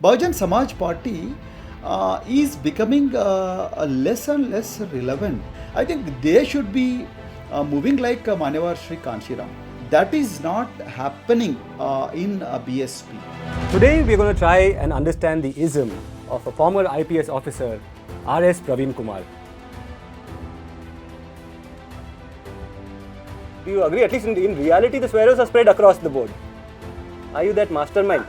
Bahujan Samaj Party is becoming less and less relevant. I think they should be moving like Manevar Sri Kanshiram. That is not happening in BSP. Today we are going to try and understand the ism of a former IPS officer, RS Praveen Kumar. Do you agree? At least in reality, the SWAEROs are spread across the board. Are you that mastermind?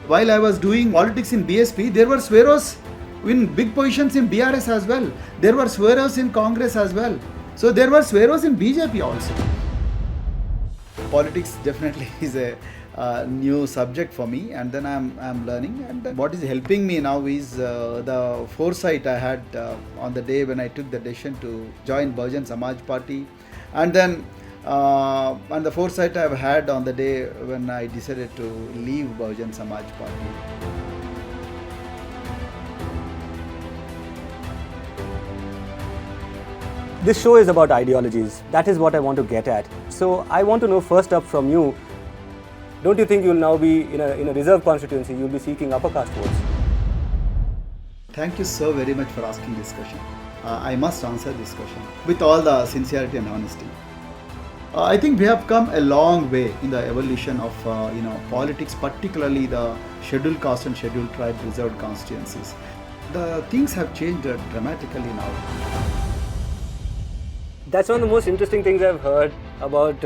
While I was doing politics in BSP, there were SWAEROs in big positions in BRS as well. There were SWAEROs in Congress as well. So there were SWAEROs in BJP also. Politics definitely is a new subject for me, and then I'm learning. And what is helping me now is the foresight I had on the day when I took the decision to join Bahujan Samaj Party, and then and the foresight I've had on the day when I decided to leave Bahujan Samaj Party. This show is about ideologies. That is what I want to get at. So I want to know first up from you, don't you think you'll now be in a reserve constituency, you'll be seeking upper caste votes? Thank you so very much for asking this question. I must answer this question with all the sincerity and honesty. I think we have come a long way in the evolution of politics, particularly the scheduled caste and scheduled tribe reserved constituencies. The things have changed dramatically now. That's one of the most interesting things I've heard about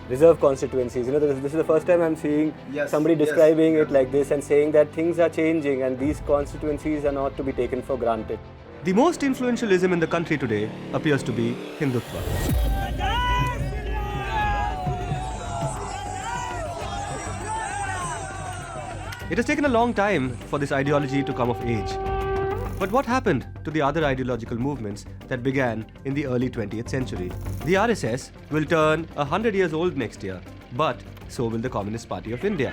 reserve constituencies. You know, this is the first time I'm seeing somebody describing it like this and saying that things are changing and these constituencies are not to be taken for granted. The most influential ism in the country today appears to be Hindutva. It has taken a long time for this ideology to come of age. But what happened to the other ideological movements that began in the early 20th century? The RSS will turn 100 years old next year, but so will the Communist Party of India.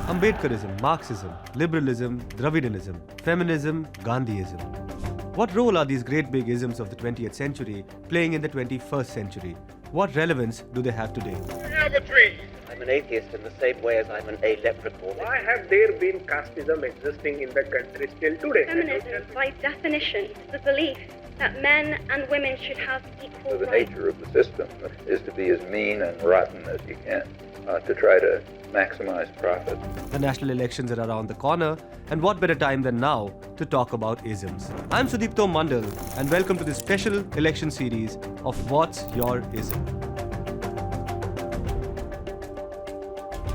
Ambedkarism, Marxism, liberalism, Dravidianism, feminism, Gandhiism. What role are these great big isms of the 20th century playing in the 21st century? What relevance do they have today? I'm an atheist in the same way as I'm an a-leprechaun. Why have there been casteism existing in the country still today? Feminism, by definition, is the belief that men and women should have equal So the rights. nature of the system is to be as mean and rotten as you can, to try to maximize profit. The national elections are around the corner, and what better time than now to talk about isms? I'm Sudipto Mondal, and welcome to this special election series of What's Your Ism?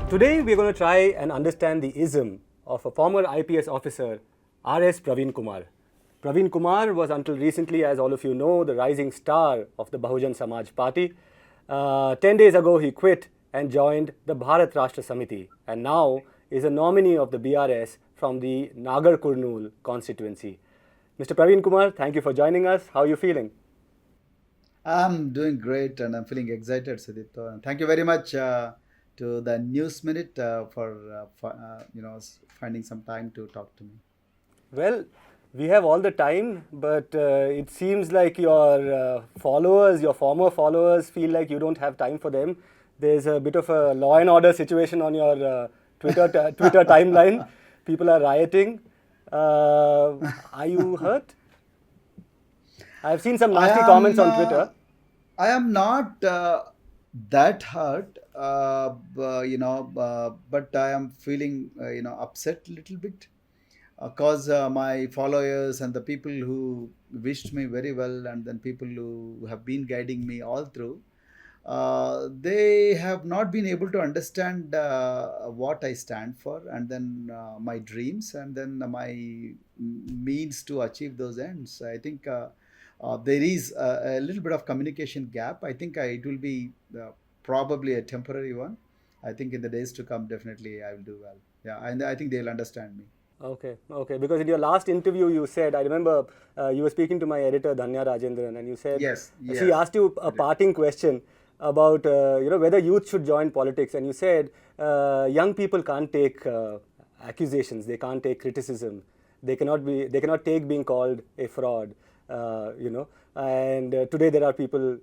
Today we are going to try and understand the ism of a former IPS officer, RS Praveen Kumar. Praveen Kumar was until recently, as all of you know, the rising star of the Bahujan Samaj Party. 10 days ago he quit and joined the Bharat Rashtra Samiti, and now is a nominee of the BRS from the Nagar Kurnool constituency. Mr. Praveen Kumar, thank you for joining us. How are you feeling? I'm doing great and I'm feeling excited, Sudipto. And thank you very much to the News Minute for finding some time to talk to me. Well, we have all the time, but it seems like your followers, your former followers, feel like you don't have time for them. There's a bit of a law and order situation on your Twitter timeline. People are rioting. Are you hurt? I've seen some nasty comments on Twitter. I am not that hurt, but I am feeling upset a little bit because my followers and the people who wished me very well, and then people who have been guiding me all through, they have not been able to understand what I stand for, and then my dreams, and then my means to achieve those ends. I think there is a little bit of communication gap. I think it will be probably a temporary one. I think in the days to come, definitely I will do well. Yeah, and I think they'll understand me. Okay. Because in your last interview you said, I remember you were speaking to my editor Dhanya Rajendran, and you said, she asked you a parting question about whether youth should join politics, and you said young people can't take accusations, they can't take criticism, they cannot take being called a fraud, And today there are people,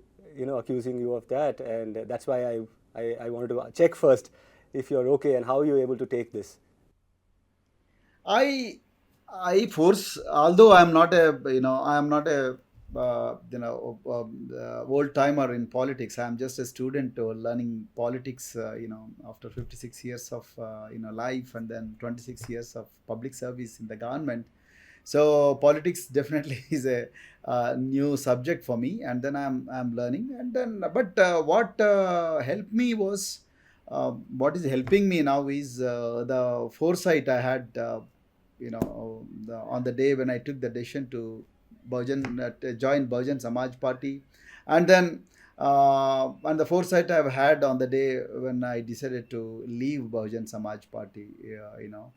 accusing you of that, and that's why I wanted to check first if you're okay and how you're able to take this. I force, although I am not a old timer in politics. I am just a student learning politics. After 56 years of life, and then 26 years of public service in the government. So politics definitely is a new subject for me, and then I'm learning, and then what helped me was what is helping me now is the foresight I had. On the day when I took the decision to join Bahujan Samaj Party, and then and the foresight I've had on the day when I decided to leave Bahujan Samaj Party.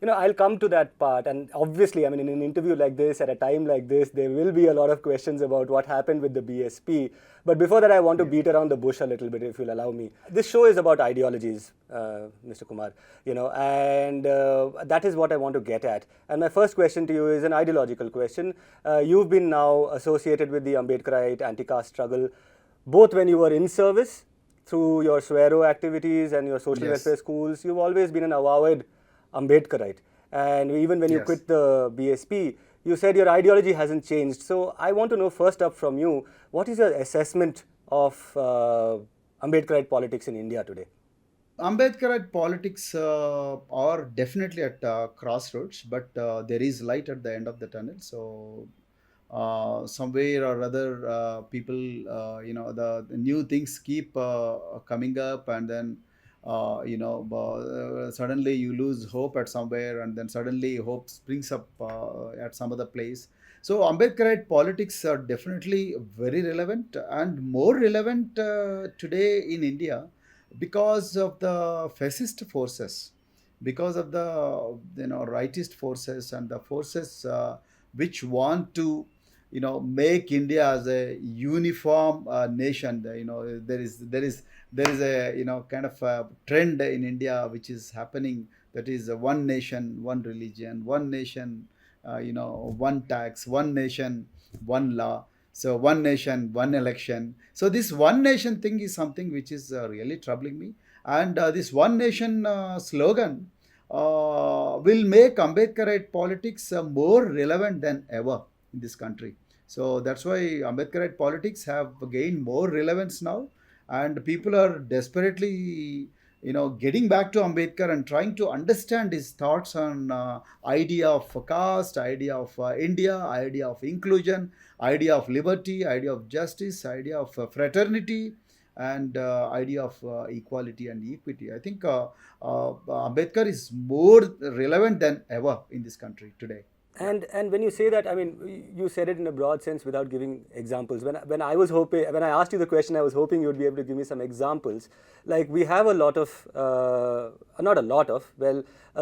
I'll come to that part, and obviously, in an interview like this, at a time like this, there will be a lot of questions about what happened with the BSP. But before that, I want to beat around the bush a little bit, if you'll allow me. This show is about ideologies, Mr. Kumar, and that is what I want to get at. And my first question to you is an ideological question. You've been now associated with the Ambedkarite anti-caste struggle, both when you were in service through your SWAERO activities and your social welfare schools. You've always been an avowed Ambedkarite. And even when you quit the BSP, you said your ideology hasn't changed. So I want to know first up from you, what is your assessment of Ambedkarite politics in India today? Ambedkarite politics are definitely at crossroads, but there is light at the end of the tunnel. So somewhere or other, people, the new things keep coming up, and then suddenly you lose hope at somewhere, and then suddenly hope springs up at some other place. So Ambedkarite politics are definitely very relevant, and more relevant today in India because of the fascist forces, because of the rightist forces, and the forces which want to make India as a uniform nation. There is a kind of a trend in India which is happening, that is one nation, one religion, one nation, one tax, one nation, one law. So one nation, one election. So this one nation thing is something which is really troubling me. And this one nation slogan will make Ambedkarite politics more relevant than ever in this country. So that's why Ambedkarite politics have gained more relevance now, and people are desperately getting back to Ambedkar and trying to understand his thoughts on idea of caste, idea of India, idea of inclusion, idea of liberty, idea of justice, idea of fraternity, and idea of equality and equity. I think Ambedkar is more relevant than ever in this country today. And when you say that, you said it in a broad sense without giving examples. When I asked you the question, I was hoping you would be able to give me some examples. Like, we have a lot of, a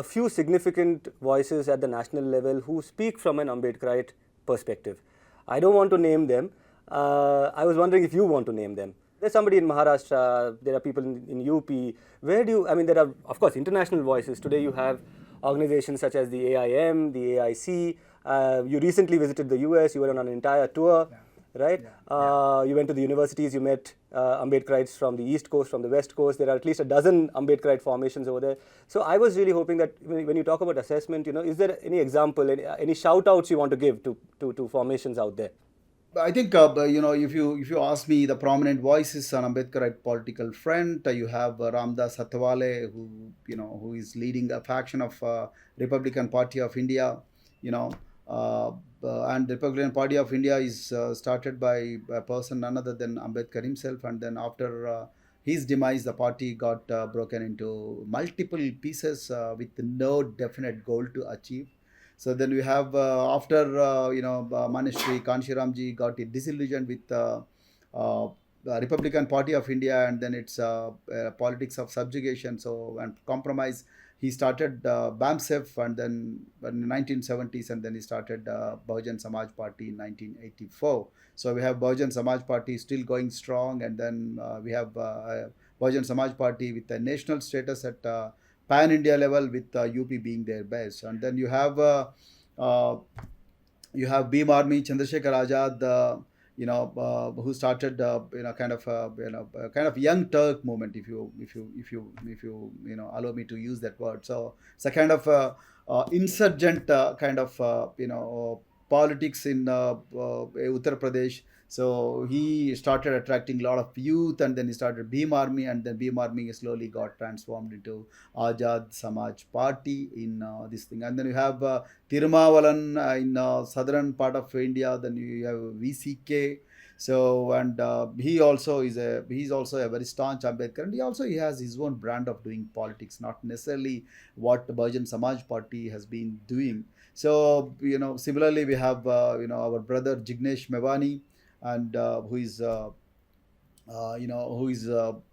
few significant voices at the national level who speak from an Ambedkarite perspective. I don't want to name them. I was wondering if you want to name them. There's somebody in Maharashtra, there are people in UP. There are, of course, international voices. Today you have organizations such as the AIM, the AIC. You recently visited the US, you were on an entire tour, right? You went to the universities, you met Ambedkarites from the East Coast, from the West Coast. There are at least a dozen Ambedkarite formations over there. So I was really hoping that when you talk about assessment, is there any example, any shout outs you want to give to formations out there? I think if you ask me the prominent voices on Ambedkarite political front, you have Ramdas Athwale, who is leading a faction of Republican Party of India, and the Republican Party of India is started by a person none other than Ambedkar himself, and then after his demise, the party got broken into multiple pieces with no definite goal to achieve. So then we have after Manishri Kanshiramji got disillusioned with the Republican Party of India, and then its politics of subjugation and compromise. He started BAMSEF, and then in the 1970s, and then he started Bahujan Samaj Party in 1984. So we have Bahujan Samaj Party still going strong, and then we have Bahujan Samaj Party with a national status at pan-India level, with UP being their base. And then you have Bhim Army, Chandrasekhar Azad, who started kind of young Turk movement, if you allow me to use that word. So it's a kind of insurgent kind of politics in Uttar Pradesh. So he started attracting a lot of youth, and then he started Bhim Army, and then Bhim Army slowly got transformed into Bahujan Samaj Party in this thing. And then you have Tirumavalan in southern part of India. Then you have VCK. So and he's also a very staunch Ambedkar, and he has his own brand of doing politics, not necessarily what the Bahujan Samaj Party has been doing. So similarly we have our brother Jignesh Mevani, and who is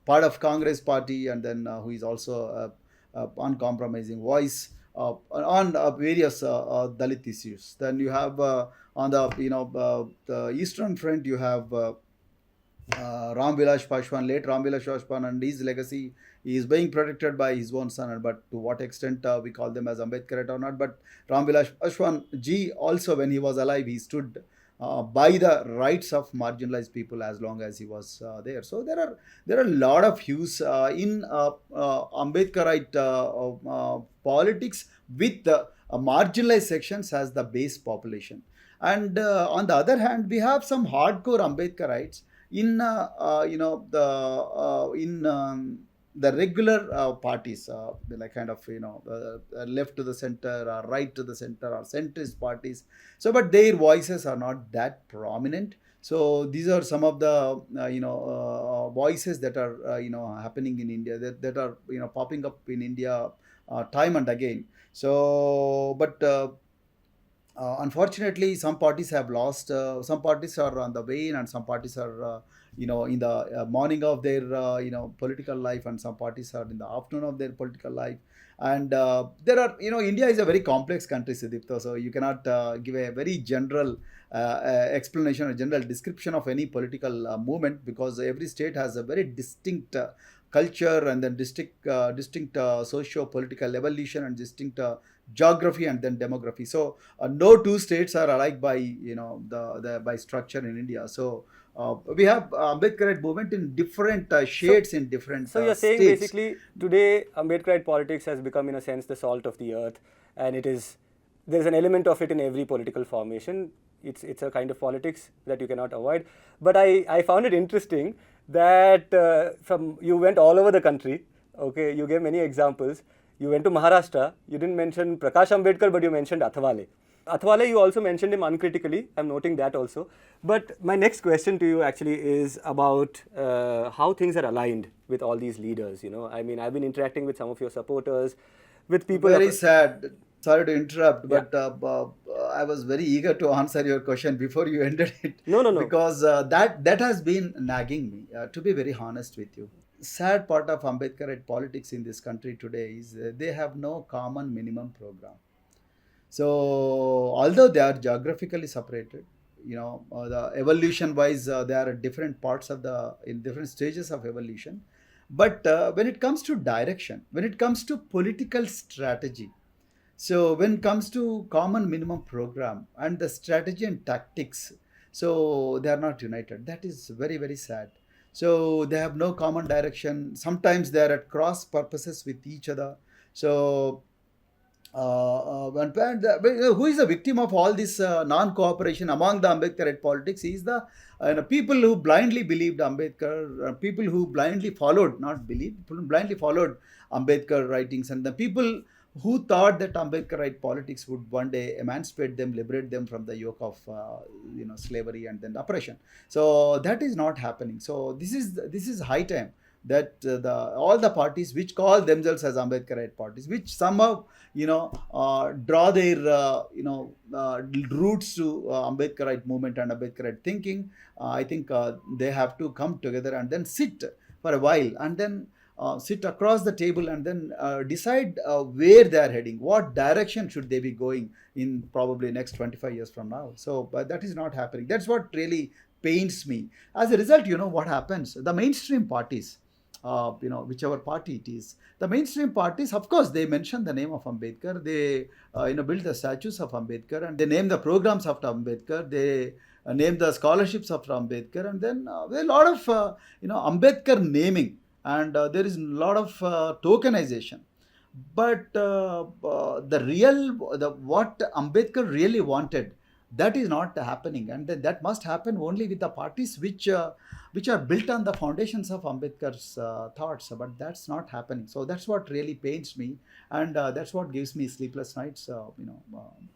part of Congress Party, and then who is also a uncompromising voice on various Dalit issues. Then you have on the eastern front, you have Ram Vilas Paswan, late Ram Vilas Paswan, and his legacy is being protected by his own son. But to what extent we call them as Ambedkarite or not? But Ram Vilas Paswan ji also, when he was alive, he stood by the rights of marginalized people as long as he was there. So there are a lot of views in Ambedkarite politics with marginalized sections as the base population. And on the other hand, we have some hardcore Ambedkarites in the regular parties, like kind of left to the center or right to the center or centrist parties. So, but their voices are not that prominent. So these are some of the voices that are happening in India, that are popping up in India time and again. So, but unfortunately, some parties have lost. Some parties are on the wane, and some parties are in the morning of their political life, and some parties are in the afternoon of their political life. And there are India is a very complex country, Sudipto, so you cannot give a very general explanation or general description of any political movement, because every state has a very distinct culture, and then distinct socio-political evolution, and distinct geography, and then demography. So no two states are alike by by structure in India. So we have Ambedkarite movement in different shades in different So you're saying states. basically today Ambedkarite politics has become in a sense the salt of the earth, and there's an element of it in every political formation. It's a kind of politics that you cannot avoid. But I found it interesting that you went all over the country. Okay, you gave many examples. You went to Maharashtra. You didn't mention Prakash Ambedkar, but you mentioned Athwale. Athwale, you also mentioned him uncritically. I'm noting that also. But my next question to you actually is about how things are aligned with all these leaders. I mean, I've been interacting with some of your supporters, with people. Very sad. Sorry to interrupt, but I was very eager to answer your question before you ended it. No. Because that has been nagging me, to be very honest with you. Sad part of Ambedkarite politics in this country today is they have no common minimum program. So although they are geographically separated, the evolution wise, they are at different parts in different stages of evolution. But when it comes to direction, when it comes to political strategy, so when it comes to common minimum program and the strategy and tactics, so they are not united. That is very, very sad. So they have no common direction. Sometimes they are at cross purposes with each other. So who is the victim of all this non-cooperation among the Ambedkarite politics is the people who blindly believed Ambedkar, people who blindly followed, not believed, blindly followed Ambedkar writings, and the people who thought that Ambedkarite politics would one day emancipate them, liberate them from the yoke of slavery and then oppression. So that is not happening. So this is high time that all the parties which call themselves as Ambedkarite parties, which somehow draw their roots to Ambedkarite movement and Ambedkarite thinking, I think they have to come together and then sit for a while, and then sit across the table, and then decide where they are heading, what direction should they be going in probably next 25 years from now. So but that is not happening. That's what really pains me. As a result, what happens? The mainstream parties, whichever party it is. The mainstream parties, of course, they mention the name of Ambedkar. They build the statues of Ambedkar, and they name the programs of Ambedkar. They name the scholarships of Ambedkar, and then there are a lot of Ambedkar naming, and there is a lot of tokenization. But what Ambedkar really wanted, that is not happening, and that must happen only with the parties which are built on the foundations of Ambedkar's thoughts. But that's not happening. So that's what really pains me, and that's what gives me sleepless nights.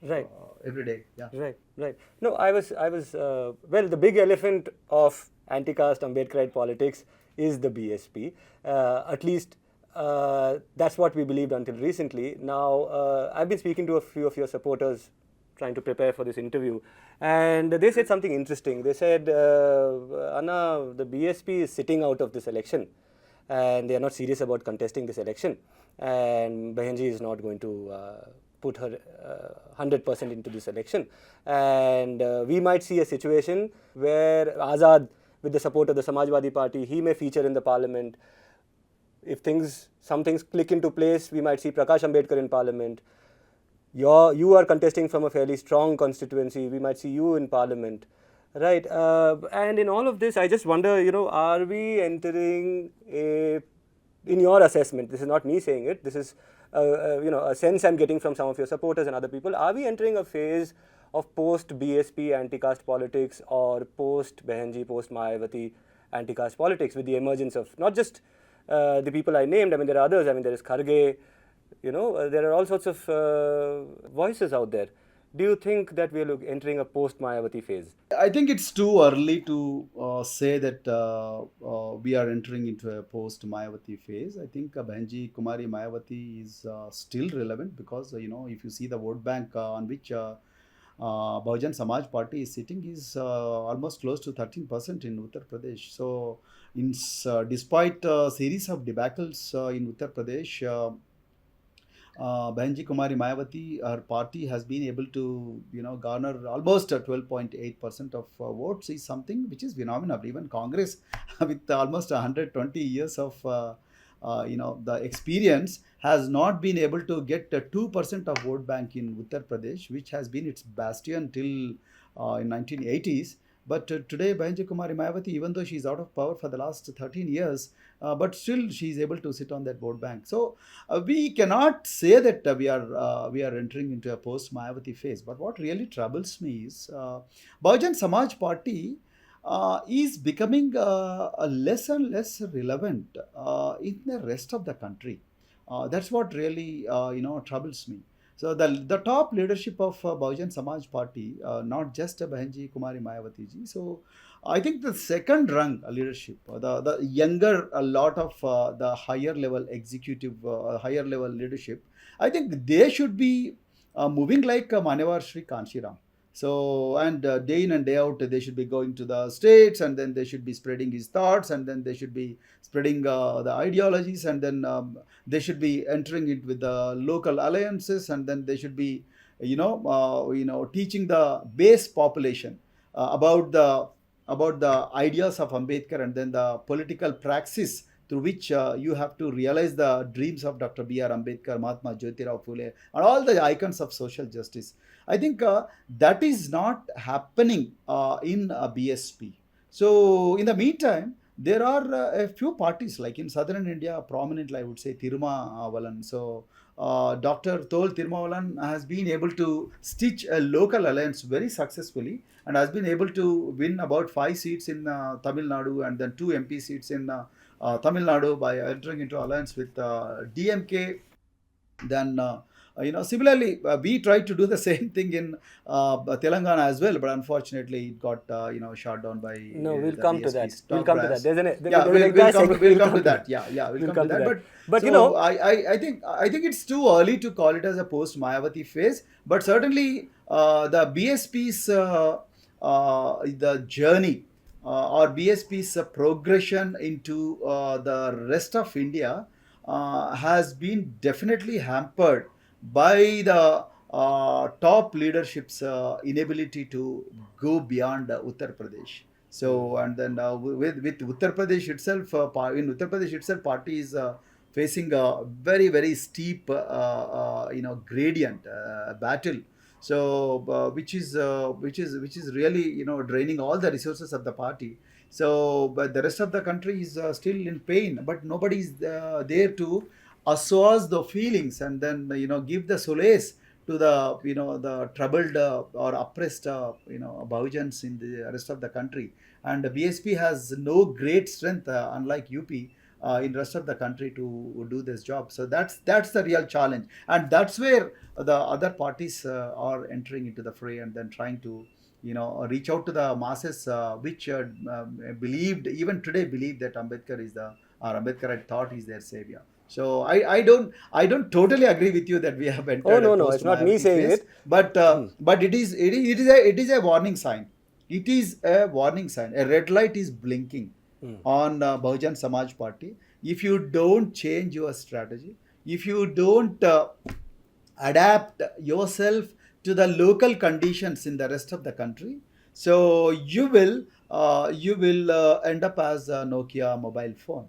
Right. Every day. Yeah. Right. No, I was. Well, the big elephant of anti-caste Ambedkarite politics is the BSP. At least that's what we believed until recently. Now, I've been speaking to a few of your supporters trying to prepare for this interview, and they said something interesting. They said, Anna, the BSP is sitting out of this election, and they are not serious about contesting this election, and Behenji is not going to put her 100% into this election, and we might see a situation where Azad, with the support of the Samajwadi Party, he may feature in the parliament. If some things click into place, we might see Prakash Ambedkar in parliament. You are contesting from a fairly strong constituency. We might see you in parliament, right? And in all of this, I just wonder, are we entering in your assessment? This is not me saying it. This is a sense I'm getting from some of your supporters and other people. Are we entering a phase of post-BSP anti-caste politics, or post-Behenji, post-Mayawati anti-caste politics, with the emergence of not just the people I named? I mean, there are others. I mean, there is Kharge. There are all sorts of voices out there. Do you think that we are entering a post-Mayawati phase? I think it's too early to say that we are entering into a post-Mayawati phase. I think Behenji Kumari Mayawati is still relevant, because if you see the vote bank on which Bahujan Samaj Party is sitting is almost close to 13% in Uttar Pradesh. So, despite a series of debacles in Uttar Pradesh, Behenji Kumari Mayawati, her party has been able to, garner almost 12.8% of votes, is something which is phenomenal. Even Congress, with almost 120 years of, the experience, has not been able to get 2% of vote bank in Uttar Pradesh, which has been its bastion till in 1980s. But today, Behenji Kumari Mayawati, even though she is out of power for the last 13 years, but still she is able to sit on that vote bank. So we cannot say that we are entering into a post-Mayawati phase. But what really troubles me is Bahujan Samaj Party is becoming less and less relevant in the rest of the country. That's what really troubles me. So the top leadership of Bahujan Samaj Party, not just Behenji Kumari Mayawati ji. So I think the second rung leadership, the younger, a lot of the higher level executive, higher level leadership, I think they should be moving like Manevar Shri Kanshiram. So, and day in and day out, they should be going to the states, and then they should be spreading his thoughts, and then they should be spreading the ideologies, and then they should be entering it with the local alliances, and then they should be, teaching the base population about the ideas of Ambedkar, and then the political praxis through which you have to realize the dreams of Dr. B.R. Ambedkar, Mahatma Jyotirao Phule, and all the icons of social justice. I think that is not happening in BSP. So, in the meantime, there are a few parties, like in southern India, prominently, I would say, Tirumavalan. So, Dr. Tol Tirumavalan has been able to stitch a local alliance very successfully, and has been able to win about 5 seats in Tamil Nadu, and then 2 MP seats in Tamil Nadu by entering into alliance with DMK. Then similarly, we tried to do the same thing in Telangana as well, but unfortunately it got shot down by we'll the come to BSP that. top We'll come to brass. that. We'll come to that. We'll come to that. But so I think it's too early to call it as a post Mayawati phase. But certainly the BSP's the journey or BSP's progression into the rest of India has been definitely hampered by the top leadership's inability to go beyond Uttar Pradesh. So and then with Uttar Pradesh itself, in Uttar Pradesh itself, party is facing a very steep gradient battle. So which is really draining all the resources of the party. So but the rest of the country is still in pain, but nobody is there to assuage the feelings and then give the solace to the the troubled or oppressed Bahujans in the rest of the country. And the BSP has no great strength, unlike UP, in rest of the country to do this job. So that's the real challenge, and that's where the other parties are entering into the fray and then trying to reach out to the masses, which believed, even today believe, that Ambedkar is the or Ambedkarite thought is their savior. So I don't totally agree with you that we have entered. Oh no, it's not me saying phase, it. but it is a warning sign. It is a warning sign. A red light is blinking on Bahujan Samaj Party. If you don't change your strategy, if you don't adapt yourself to the local conditions in the rest of the country, so you will end up as a Nokia mobile phone.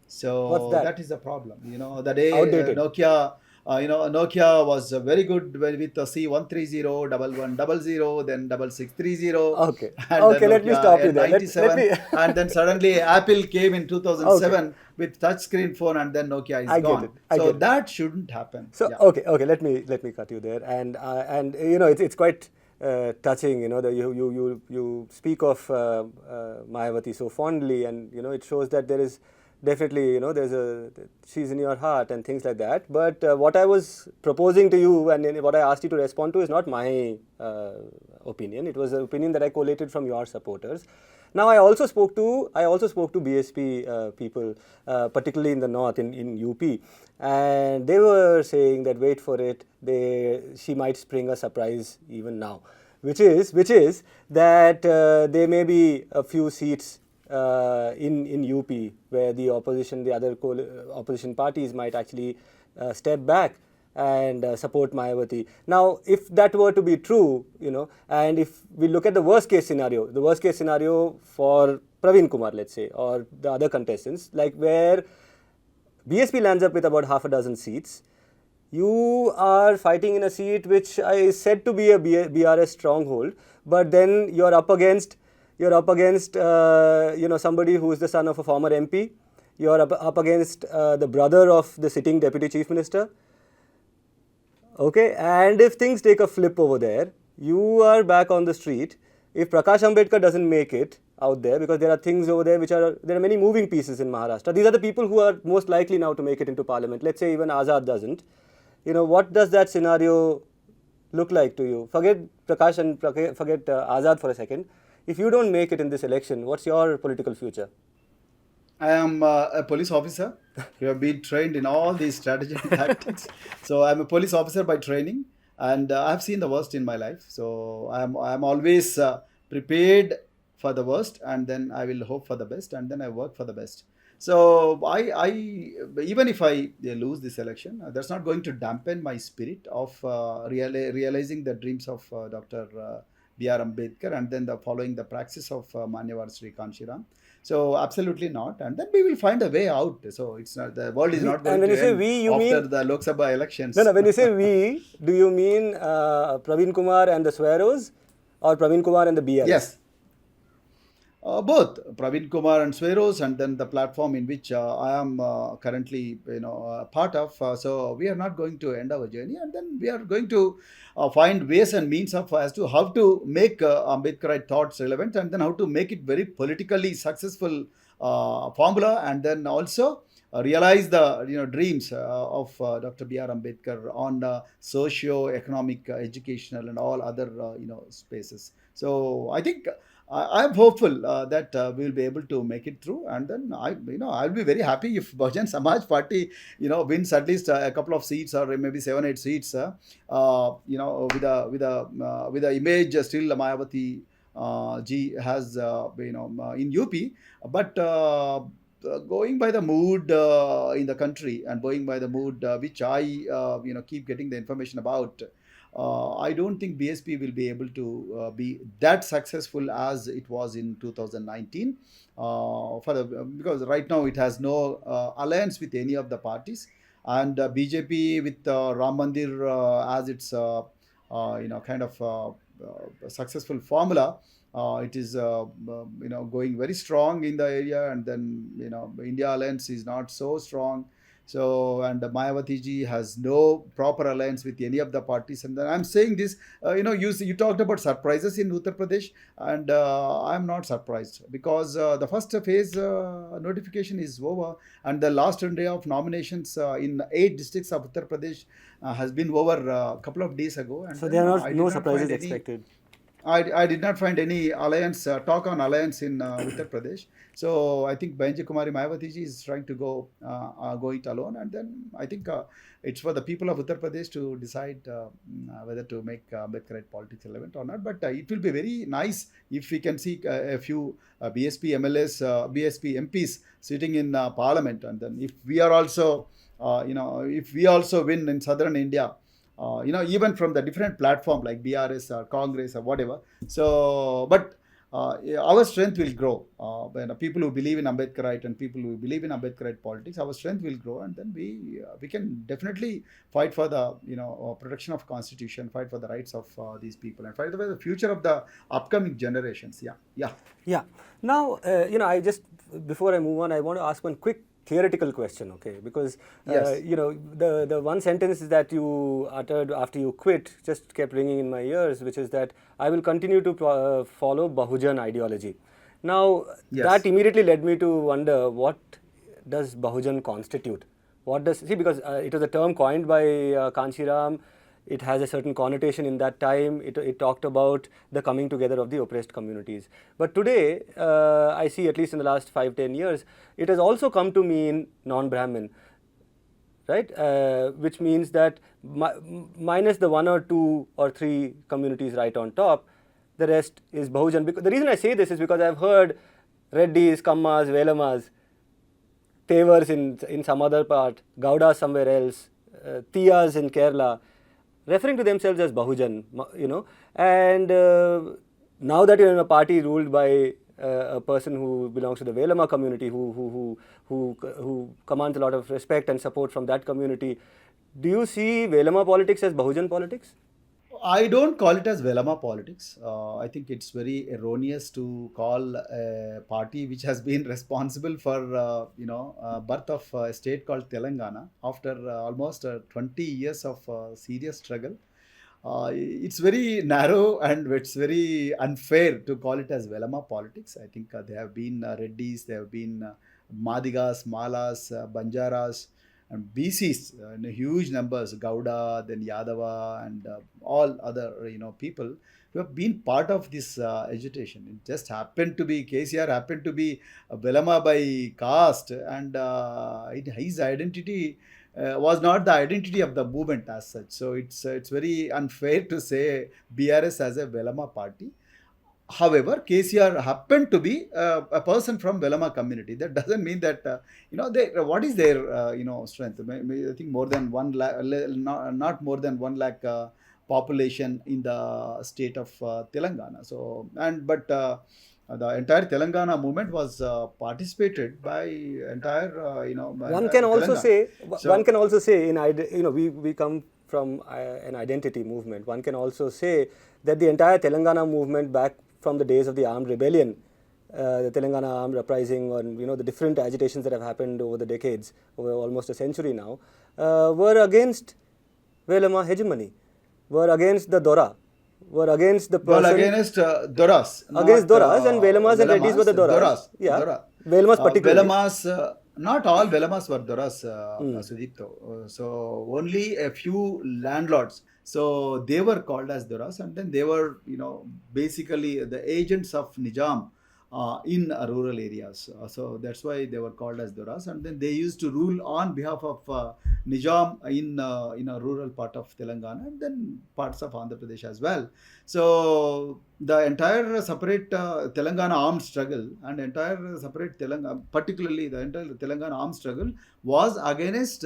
So What's that? that is the problem. The day Outdated. Nokia was very good with the C130, 1100, then 6630. Okay. And Okay, then let me Nokia stop you there. Let N97, me and then suddenly Apple came in 2007 with touchscreen phone, and then Nokia is I get gone. it. I So get it. that shouldn't happen. So Yeah. okay, let me cut you there, and it's quite touching, that you speak of Mayawati so fondly, and it shows that there is definitely she's in your heart and things like that. But what I was proposing to you and what I asked you to respond to is not my opinion. It was an opinion that I collated from your supporters. Now I also spoke to BSP people, particularly in the north, in UP, and they were saying that wait for it, she might spring a surprise even now, which is that there may be a few seats in UP where the other opposition parties might actually step back and support Mayawati. Now, if that were to be true, and if we look at the worst case scenario for Praveen Kumar, let's say, or the other contestants, like where BSP lands up with about half a dozen seats, you are fighting in a seat which is said to be a BRS stronghold, but then you're up against somebody who is the son of a former MP. You're up against the brother of the sitting deputy chief minister. Okay, and if things take a flip over there, you are back on the street. If Prakash Ambedkar doesn't make it out there, because there are things over there there are many moving pieces in Maharashtra. These are the people who are most likely now to make it into parliament. Let's say even Azad doesn't. What does that scenario look like to you? Forget Prakash and forget Azad for a second. If you don't make it in this election, what's your political future? I am a police officer. You have been trained in all these strategy and tactics. So I'm a police officer by training, and I've seen the worst in my life. So I'm always prepared for the worst, and then I will hope for the best, and then I work for the best. So I even if I lose this election, that's not going to dampen my spirit of realizing the dreams of Dr. B.R. Ambedkar, and then following the praxis of Manyavad Sri Kanshiram. So absolutely not, and then we will find a way out. So it's not, the world is not going when to you say end we, you after mean the Lok Sabha elections. No, when you say we, do you mean Praveen Kumar and the SWAEROs, or Praveen Kumar and the BRS? Yes. Both Praveen Kumar and SWAEROs, and then the platform in which I am currently part of. So we are not going to end our journey, and then we are going to find ways and means of as to how to make Ambedkarite thoughts relevant, and then how to make it very politically successful formula, and then also realize the dreams of Dr. B.R. Ambedkar on socio-economic, educational, and all other spaces. So I think I am hopeful that we will be able to make it through, and then I'll be very happy if Bahujan Samaj Party wins at least a couple of seats, or maybe 7-8 seats. With the image still Mayawati ji has in UP, but going by the mood in the country, and going by the mood which I keep getting the information about. I don't think BSP will be able to be that successful as it was in 2019. Because right now it has no alliance with any of the parties, and BJP with Ram Mandir as its kind of successful formula. It is going very strong in the area, and then India alliance is not so strong. So, and Mayawati ji has no proper alliance with any of the parties. And then I'm saying this, you talked about surprises in Uttar Pradesh, and I'm not surprised, because the first phase notification is over, and the last day of nominations in 8 districts of Uttar Pradesh has been over a couple of days ago. And so there are no surprises expected. I did not find any alliance, talk on alliance in Uttar Pradesh. So I think Benji Kumari Mayawati ji is trying to go it alone, and then I think it's for the people of Uttar Pradesh to decide whether to make Ambedkarite politics relevant or not. But it will be very nice if we can see a few BSP MLAs, BSP MPs sitting in Parliament, and then if we are also, if we also win in southern India. Even from the different platform like BRS or Congress or whatever. So, but our strength will grow. When people who believe in Ambedkarite and people who believe in Ambedkarite politics, our strength will grow, and then we can definitely fight for the protection of constitution, fight for the rights of these people, and fight for the future of the upcoming generations. Yeah. Now, I just, before I move on, I want to ask one quick theoretical question, okay? Because Yes. the one sentence that you uttered after you quit just kept ringing in my ears, which is that I will continue to follow Bahujan ideology. Now, Yes. that immediately led me to wonder, what does Bahujan constitute? Because it was a term coined by Kanshiram. It has a certain connotation in that time. It talked about the coming together of the oppressed communities. But today, I see, at least in the last 5-10 years, it has also come to mean non-Brahmin, right? Which means that minus the 1 or 2 or 3 communities right on top, the rest is Bahujan. Because the reason I say this is because I've heard Reddis, Kammas, Velamas, Tevars in some other part, Gaudas somewhere else, Tiyas in Kerala, referring to themselves as Bahujan, and now that you're in a party ruled by a person who belongs to the Velama community, who commands a lot of respect and support from that community, do you see Velama politics as Bahujan politics? I don't call it as Velama politics. I think it's very erroneous to call a party which has been responsible for birth of a state called Telangana after almost 20 years of serious struggle. It's very narrow and it's very unfair to call it as Velama politics. I think there have been Reddis, there have been Madigas, Malas, Banjaras, and BCs in huge numbers, Gauda, then Yadava, and all other people who have been part of this agitation. It just happened to be, KCR happened to be Velama by caste, and his identity was not the identity of the movement as such. So it's very unfair to say BRS as a Velama party. However, KCR happened to be a person from Velama community. That doesn't mean that, what is their, strength? I think more than 1 lakh, not more than 1 lakh population in the state of Telangana. So, but the entire Telangana movement was participated by entire, One can also say, we come from an identity movement. One can also say that the entire Telangana movement back from the days of the armed rebellion, the Telangana armed uprising, or the different agitations that have happened over the decades, over almost a century now, were against Velama hegemony, were against the Dora, were against the person... Well, against Doras. Against Doras, and Velamas and Reddis were the Doras. Yeah. Dora. Velamas particularly. Velamas, not all Velamas were Doras, Sudipto. So only a few landlords. So they were called as Doras, and then they were, basically the agents of Nizam in rural areas. So that's why they were called as Doras, and then they used to rule on behalf of Nizam in a rural part of Telangana, and then parts of Andhra Pradesh as well. So the entire separate Telangana armed struggle and entire separate particularly the entire Telangana armed struggle was against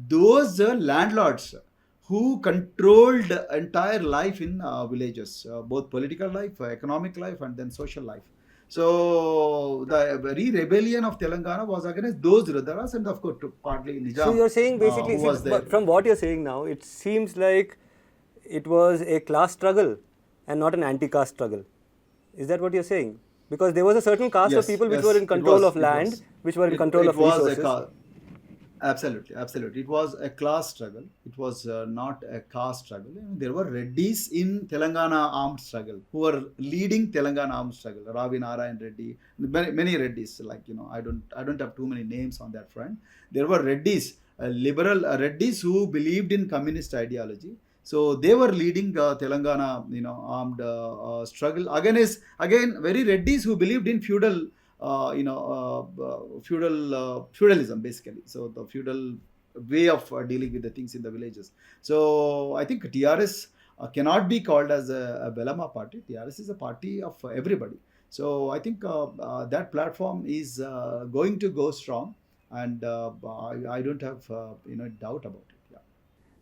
those landlords who controlled entire life in villages, both political life, economic life, and then social life. So the very rebellion of Telangana was against those Rudharas and of course partly Nizam. So you're saying basically, who was there. from what you're saying now, it seems like it was a class struggle and not an anti-caste struggle. Is that what you're saying? Because there was a certain caste of people which were in control of land, which were in control of resources. Absolutely. It was a class struggle. It was not a caste struggle. There were Reddis in Telangana armed struggle who were leading Telangana armed struggle. Ravi Narayan Reddy, many Reddis. I don't have too many names on that front. There were Reddis, liberal Reddis who believed in communist ideology. So they were leading Telangana, armed struggle against very Reddis who believed in feudal. Feudalism basically. So the feudal way of dealing with the things in the villages. So I think TRS cannot be called as a Velama party. TRS is a party of everybody. So I think that platform is going to go strong, and I don't have doubt about it. Yeah.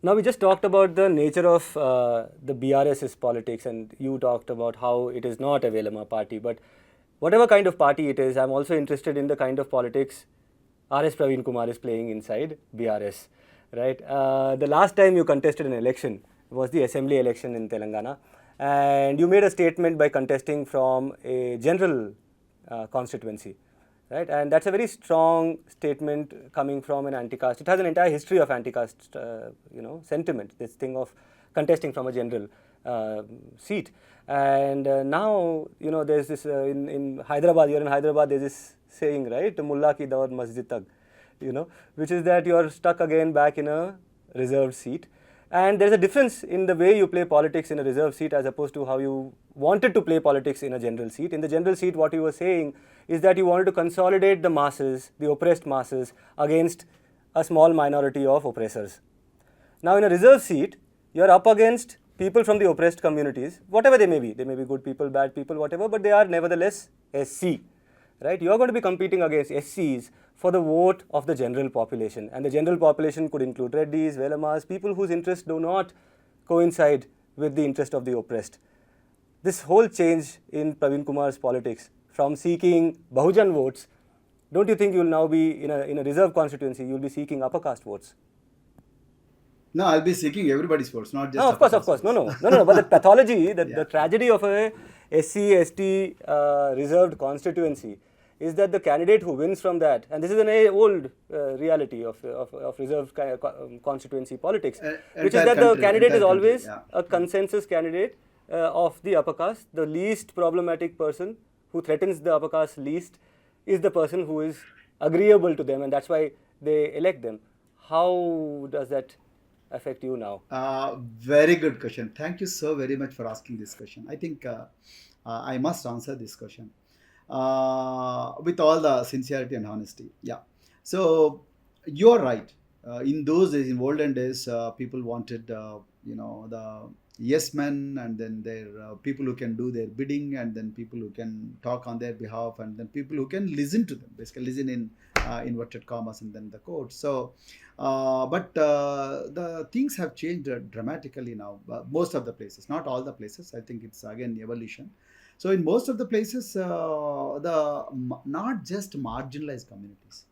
Now we just talked about the nature of the BRS's politics, and you talked about how it is not a Velama party, but whatever kind of party it is, I'm also interested in the kind of politics RS Praveen Kumar is playing inside BRS, right? The last time you contested an election was the assembly election in Telangana, and you made a statement by contesting from a general constituency, right? And that's a very strong statement coming from an anti-caste. It has an entire history of anti-caste, sentiment, this thing of contesting from a general seat. And now, there's this, in Hyderabad, you're in Hyderabad, there's this saying, right, Mulla ki daur masjid tak, which is that you're stuck again back in a reserved seat. And there's a difference in the way you play politics in a reserved seat as opposed to how you wanted to play politics in a general seat. In the general seat, what you were saying is that you wanted to consolidate the masses, the oppressed masses, against a small minority of oppressors. Now, in a reserved seat, you're up against people from the oppressed communities, whatever they may be. They may be good people, bad people, whatever, but they are nevertheless SC, right? You're going to be competing against SCs for the vote of the general population. And the general population could include Reddis, Velamas, people whose interests do not coincide with the interest of the oppressed. This whole change in Praveen Kumar's politics from seeking Bahujan votes, don't you think you'll now be in a reserve constituency, you'll be seeking upper caste votes? No, I'll be seeking everybody's votes, not just. No, of course. No. But the pathology, the tragedy of a SC, ST reserved constituency is that the candidate who wins from that, and this is an old reality of reserved constituency politics, which is that the candidate is always a consensus candidate of the upper caste. The least problematic person who threatens the upper caste least is the person who is agreeable to them, and that's why they elect them. How does that affect you now? Very good question. Thank you so very much for asking this question. I think I must answer this question with all the sincerity and honesty. Yeah. So you're right. In those days, in olden days, people wanted, the yes men, and then there people who can do their bidding, and then people who can talk on their behalf, and then people who can listen to them, basically listen in inverted commas and then the quotes. So, but the things have changed dramatically now. Most of the places, not all the places. I think it's again evolution. So in most of the places, not just marginalized communities,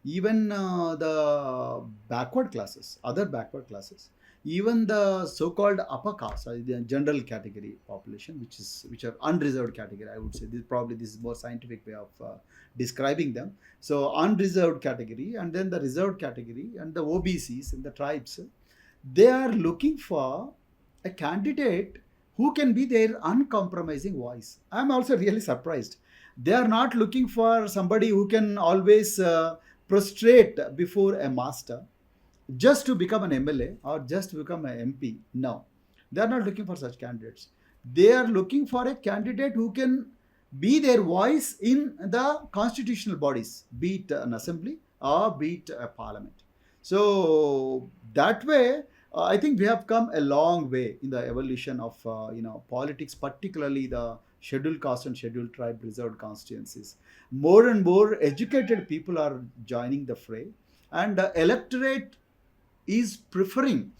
even the backward classes, other backward classes, even the so-called upper caste, the general category population, which are unreserved category, I would say. This is more scientific way of describing them. So unreserved category, and then the reserved category, and the OBCs and the tribes, they are looking for a candidate who can be their uncompromising voice. I'm also really surprised. They are not looking for somebody who can always prostrate before a master just to become an MLA or just to become an MP. No, they are not looking for such candidates. They are looking for a candidate who can be their voice in the constitutional bodies, be it an assembly or be it a parliament. So that way, I think we have come a long way in the evolution of politics, particularly the scheduled caste and scheduled tribe reserved constituencies. More and more educated people are joining the fray, and the electorate is preferring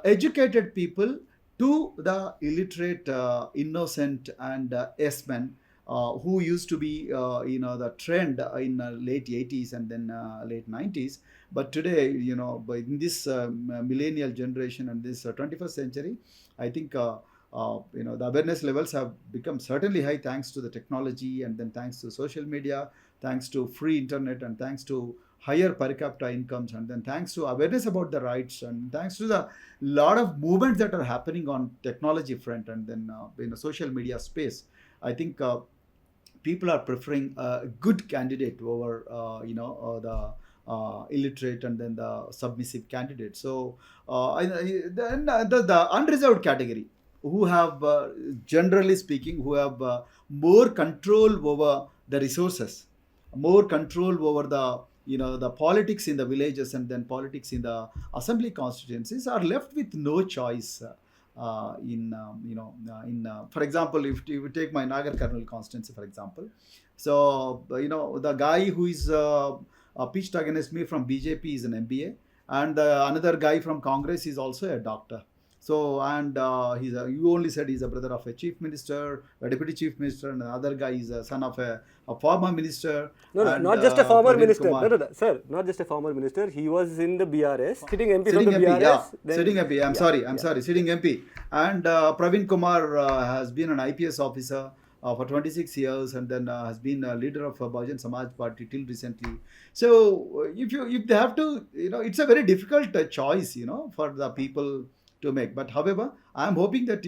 educated people to the illiterate, innocent, and yes men who used to be, the trend in late 80s and then late 90s. But today, in this millennial generation and this 21st century, I think the awareness levels have become certainly high thanks to the technology, and then thanks to social media, thanks to free internet, and thanks to higher per capita incomes, and then thanks to awareness about the rights, and thanks to the lot of movements that are happening on technology front, and then in the social media space. I think people are preferring a good candidate over the illiterate and then the submissive candidate. So then the unreserved category, who have generally speaking, who have more control over the resources, more control over the the politics in the villages, and then politics in the assembly constituencies, are left with no choice. For example, if you take my Nagar Karnal constituency, for example, so the guy who is pitched against me from BJP is an MBA, and another guy from Congress is also a doctor. So, and you only said he's a brother of a chief minister, a deputy chief minister, and the other guy is a son of a former minister. No, and, not just a former Praveen minister. Kumar. No, sir, not just a former minister. He was in the BRS, sitting MP Sitting from the MP, BRS. yeah. then- Sitting MP, I'm sorry, sitting MP. And Praveen Kumar has been an IPS officer for 26 years, and then has been a leader of Bahujan Samaj Party till recently. So if they have to, it's a very difficult choice, for the people to make. But however, I'm hoping that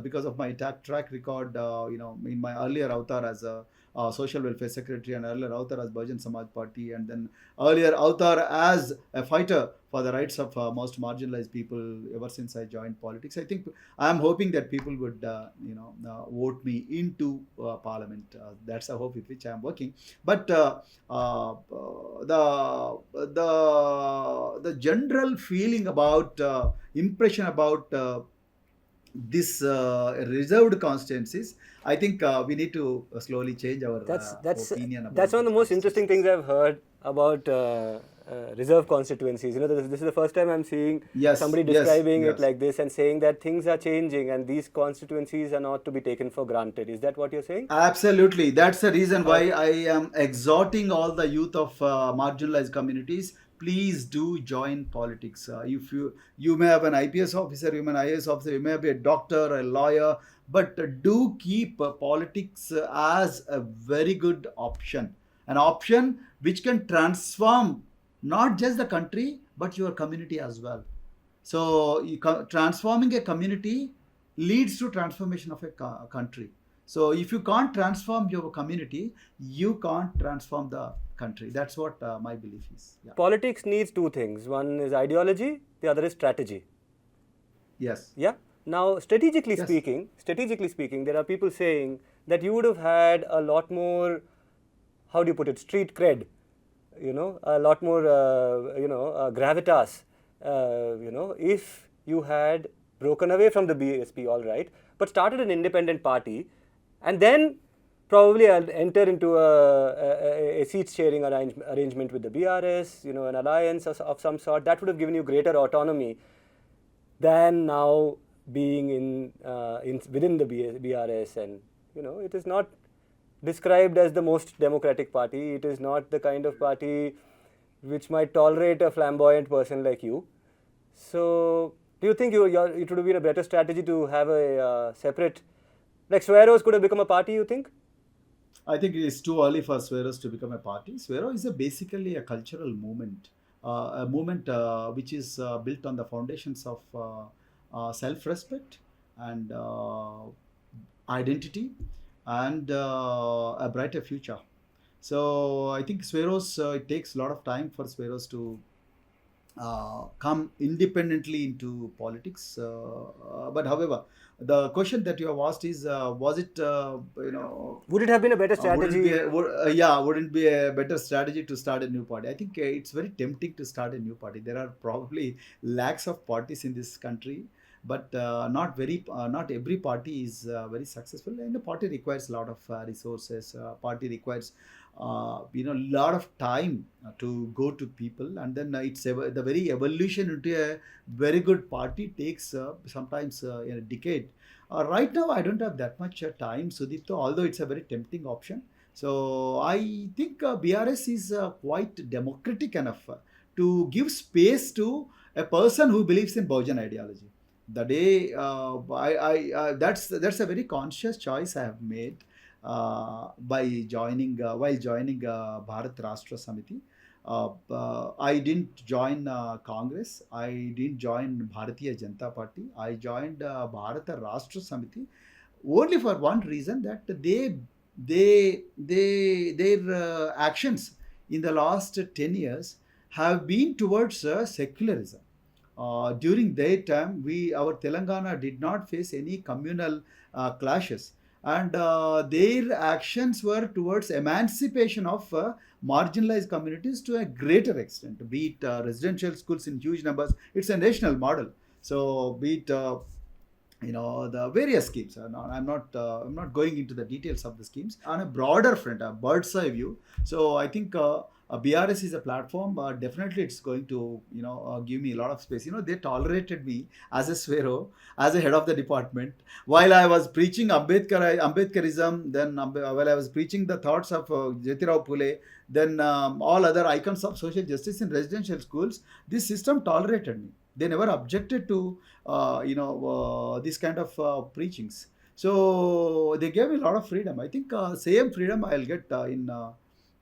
because of my track record, in my earlier avatar as a social welfare secretary, and earlier avatar as Bahujan Samaj Party, and then earlier avatar as a fighter for the rights of most marginalized people ever since I joined politics, I think I'm hoping that people would vote me into parliament. That's a hope with which I'm working. But the general feeling about impression about this reserved constituencies, I think we need to slowly change our opinion about that's one of the these most interesting things I've heard about reserve constituencies. This is the first time I'm seeing somebody describing it like this and saying that things are changing and these constituencies are not to be taken for granted. Is that what you're saying? Absolutely. That's the reason why I am exhorting all the youth of marginalized communities. Please do join politics. If you may have an IPS officer, you may an IAS officer, you may be a doctor, a lawyer, but do keep politics as a very good option. An option which can transform not just the country, but your community as well. So transforming a community leads to transformation of a country. So if you can't transform your community, you can't transform the country. That's what my belief is. Yeah. Politics needs two things. One is ideology, the other is strategy. Yes. Yeah. Now, strategically speaking, there are people saying that you would have had a lot more, how do you put it, street cred, a lot more, gravitas, if you had broken away from the BSP, all right, but started an independent party, and then probably enter into a seat-sharing arrangement with the BRS, an alliance of some sort. That would have given you greater autonomy than now being within the BRS, and it is not described as the most democratic party. It is not the kind of party which might tolerate a flamboyant person like you. So, do you think it would have been a better strategy to have a separate, like SWAEROs could have become a party, you think? I think it is too early for SWAEROs to become a party. SWAERO is basically a cultural movement, a movement which is built on the foundations of self-respect and identity and a brighter future. So I think SWAEROs, it takes a lot of time for SWAEROs to come independently into politics. But however, the question that you have asked is, was it, would it have been a better strategy? Wouldn't be a better strategy to start a new party? I think it's very tempting to start a new party. There are probably lakhs of parties in this country, but not every party is very successful, and the party requires a lot of resources. Party requires lot of time to go to people, and then the very evolution into a very good party takes sometimes a decade. Right now, I don't have that much time, Sudipto, although it's a very tempting option. So I think BRS is quite democratic enough to give space to a person who believes in Bahujan ideology. The day that's a very conscious choice I have made by joining while joining Bharat Rashtra Samiti. I didn't join Congress. I didn't join Bharatiya Janata Party. I joined Bharata Rashtra Samiti only for one reason, that their actions in the last 10 years have been towards secularism. During their time, our Telangana did not face any communal clashes, and their actions were towards emancipation of marginalized communities to a greater extent, be it residential schools in huge numbers. It's a national model. So be it the various schemes. I'm not going into the details of the schemes on a broader front, a bird's eye view. So I think BRS is a platform. Definitely, it's going to give me a lot of space. They tolerated me as a SWAERO, as a head of the department, while I was preaching Ambedkarism. Then while I was preaching the thoughts of Jyotirao Phule, then all other icons of social justice in residential schools. This system tolerated me. They never objected to this kind of preachings. So they gave me a lot of freedom. I think same freedom I'll get in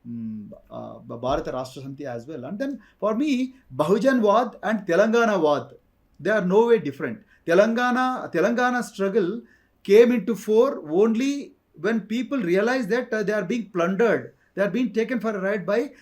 Bharata Rashtra Samiti as well. And then for me, Bahujan Wad and Telangana Wad, they are no way different. Telangana struggle came into fore only when people realized that they are being plundered. They are being taken for a ride by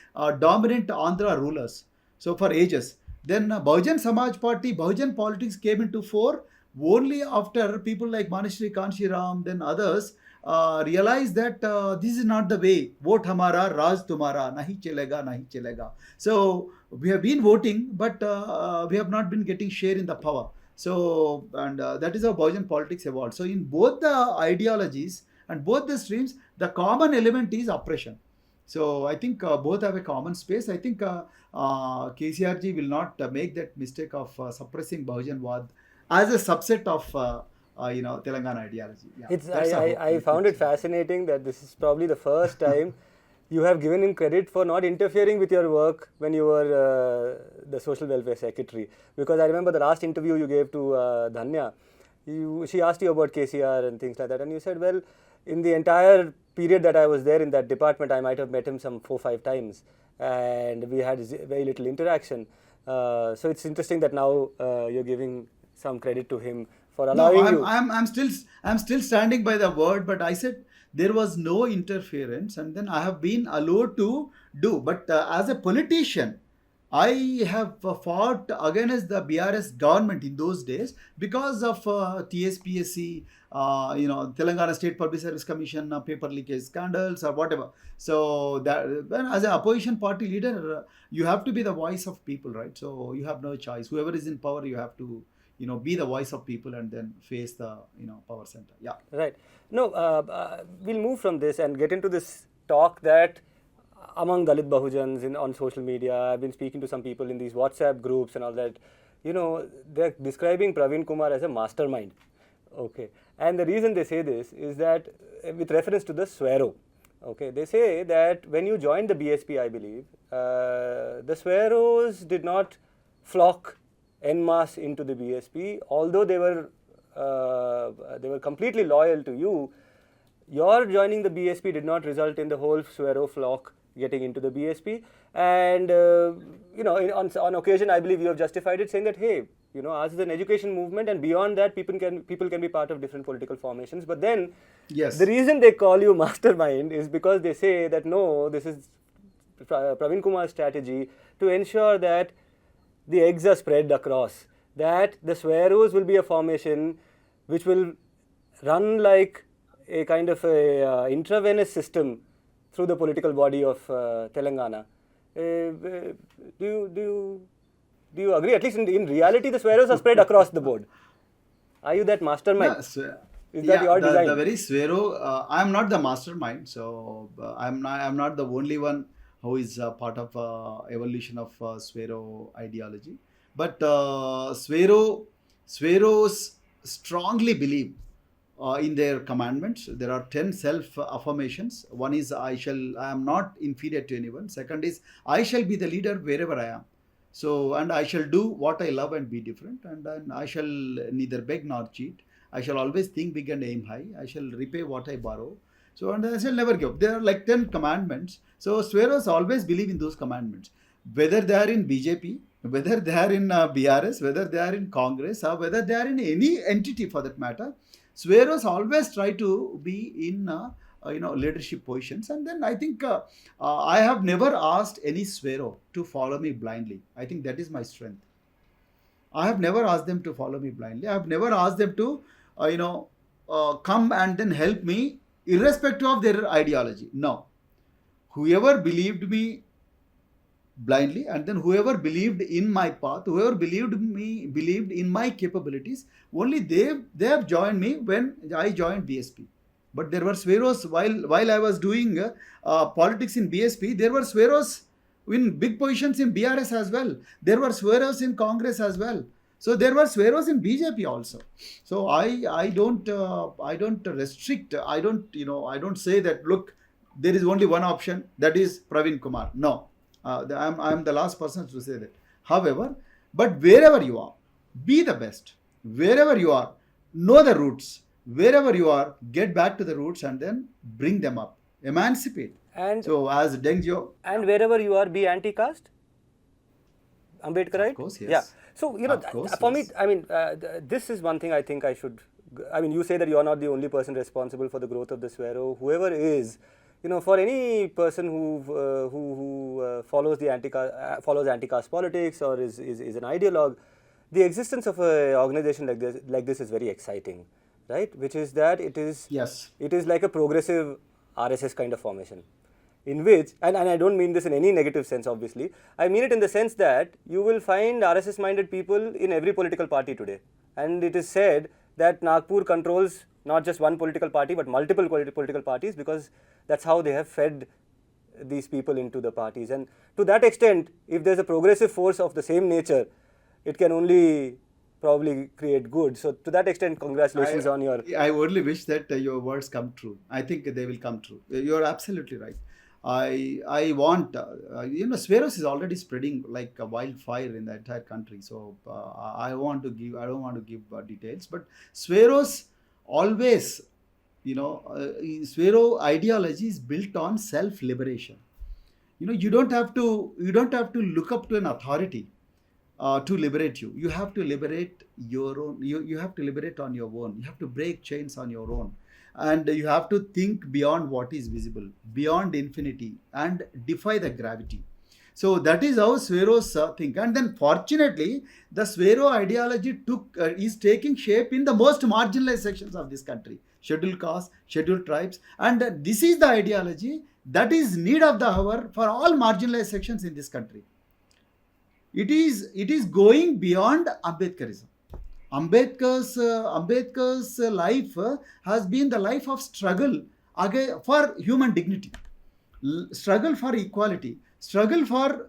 dominant Andhra rulers. So for ages. Then Bahujan Samaj Party, Bahujan politics came into fore only after people like Manishri Kanshiram, then others realized that this is not the way. Vote hamara, Raj tumhara, nahi chalega. So we have been voting, but we have not been getting share in the power. So, and that is how Bahujan politics evolved. So in both the ideologies and both the streams, the common element is oppression. So I think both have a common space. I think KCRG will not make that mistake of suppressing Bahujan Wad as a subset of Telangana ideology. Yeah, I found it fascinating that this is probably the first time you have given him credit for not interfering with your work when you were the social welfare secretary. Because I remember the last interview you gave to Dhanya, she asked you about KCR and things like that, and you said, well, in the entire period that I was there in that department, I might have met him some 4-5 times, and we had very little interaction. So it's interesting that now you're giving some credit to him for allowing you. I'm still standing by the word, but I said there was no interference, and then I have been allowed to do. But as a politician, I have fought against the BRS government in those days because of TSPSC, Telangana State Public Service Commission, paper leakage scandals or whatever. So that as an opposition party leader, you have to be the voice of people, right? So you have no choice. Whoever is in power, you have to be the voice of people and then face the power center. Yeah. Right. No, we'll move from this and get into this talk that among Dalit Bahujans on social media, I've been speaking to some people in these WhatsApp groups and all that, they're describing Praveen Kumar as a mastermind. Okay. And the reason they say this is that with reference to the SWAERO. Okay. They say that when you joined the BSP, I believe, the SWAEROs did not flock en masse into the BSP, although they were completely loyal to you. Your joining the BSP did not result in the whole SWAERO flock getting into the BSP, and on occasion I believe you have justified it, saying that hey, ours is an education movement, and beyond that people can be part of different political formations. But then yes, the reason they call you mastermind is because they say that no, this is Praveen Kumar's strategy to ensure that the eggs are spread across, that the SWAEROs will be a formation which will run like a kind of a intravenous system through the political body of Telangana. Do you agree? At least in reality, the SWAEROs are spread across the board. Are you that mastermind? Yes. Is that your design? The very SWAERO, I am not the mastermind, so I'm not the only one who is part of evolution of SWAERO ideology. But SWAEROs strongly believe in their commandments. There are 10 self-affirmations. One is I am not inferior to anyone. Second is I shall be the leader wherever I am. So, and I shall do what I love and be different. And then I shall neither beg nor cheat. I shall always think big and aim high. I shall repay what I borrow. So, and I shall never give up. There are like 10 commandments. So, SWAEROs always believe in those commandments. Whether they are in BJP, whether they are in BRS, whether they are in Congress, or whether they are in any entity for that matter, SWAEROs always try to be in leadership positions. And then I think I have never asked any SWAERO to follow me blindly. I think that is my strength. I have never asked them to follow me blindly. I have never asked them to come and then help me irrespective of their ideology. No. Whoever believed me blindly, and then whoever believed in my path, whoever believed in my capabilities, only they have joined me when I joined BSP. But there were SWAEROs while I was doing politics in BSP. There were SWAEROs in big positions in BRS as well. There were SWAEROs in Congress as well. So there were SWAEROs in BJP also. So I don't restrict. I don't say that look, there is only one option, that is Praveen Kumar. No. I'm the last person to say that. However, but wherever you are, be the best. Wherever you are, know the roots. Wherever you are, get back to the roots and then bring them up. Emancipate. And so as Dengjo. And wherever you are, be anti-caste? Ambedkarite? Of course, yes. Yeah. So, for me, I mean, this is one thing I think I should, you say that you are not the only person responsible for the growth of the SWAERO. Whoever is, for any person who follows the anti-caste politics or is an ideologue, the existence of an organization like this is very exciting, right? Which is that it is like a progressive RSS kind of formation, in which, and I don't mean this in any negative sense, obviously. I mean it in the sense that you will find RSS-minded people in every political party today, and it is said that Nagpur controls not just one political party but multiple political parties, because that's how they have fed these people into the parties. And to that extent, if there's a progressive force of the same nature, it can only probably create good. So to that extent, congratulations on your... I only wish that your words come true. I think they will come true. You're absolutely right. I want, SWAEROs is already spreading like a wildfire in the entire country. So I don't want to give details, but SWAEROs always, SWAERO ideology is built on self-liberation. You don't have to look up to an authority to liberate you. You have to liberate your own. You have to liberate on your own. You have to break chains on your own. And you have to think beyond what is visible, beyond infinity, and defy the gravity. So that is how SWAEROs think. And then fortunately, the SWAERO ideology is taking shape in the most marginalized sections of this country. Scheduled castes, scheduled tribes. And this is the ideology that is need of the hour for all marginalized sections in this country. It is going beyond Ambedkarism. Ambedkar's life has been the life of struggle for human dignity, struggle for equality, struggle for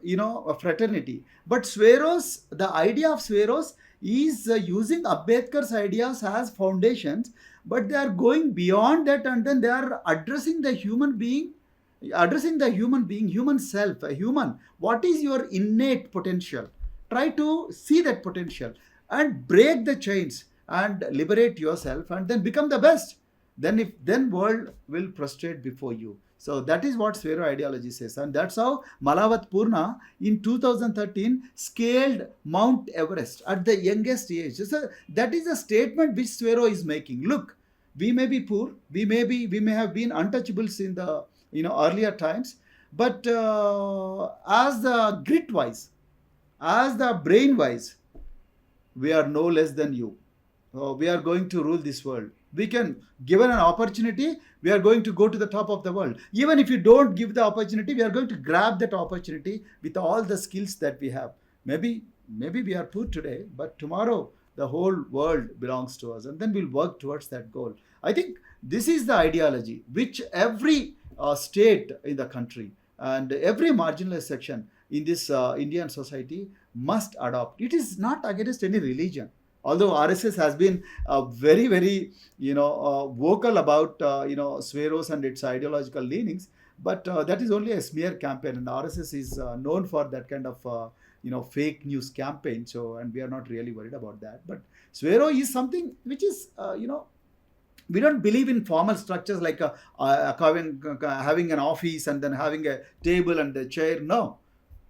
fraternity. But SWAEROs, the idea of SWAEROs is using Ambedkar's ideas as foundations, but they are going beyond that, and then they are addressing the human being, human self, human. What is your innate potential? Try to see that potential and break the chains and liberate yourself, and then become the best. Then world will prostrate before you. So that is what SWAERO ideology says, and that's how Malawat Purna in 2013 scaled Mount Everest at the youngest age. So that is a statement which SWAERO is making. Look, we may be poor, we may have been untouchables in the earlier times, but as the grit wise, as the brain wise, we are no less than you. We are going to rule this world. We can, given an opportunity, we are going to go to the top of the world. Even if you don't give the opportunity, we are going to grab that opportunity with all the skills that we have. Maybe we are poor today, but tomorrow the whole world belongs to us, and then we'll work towards that goal. I think this is the ideology which every state in the country and every marginalized section in this Indian society must adopt. It is not against any religion. Although RSS has been very, very, vocal about, SWAEROs and its ideological leanings, but that is only a smear campaign, and RSS is known for that kind of, fake news campaign. So, and we are not really worried about that. But SWAERO is something which is, we don't believe in formal structures like having an office and then having a table and a chair. No,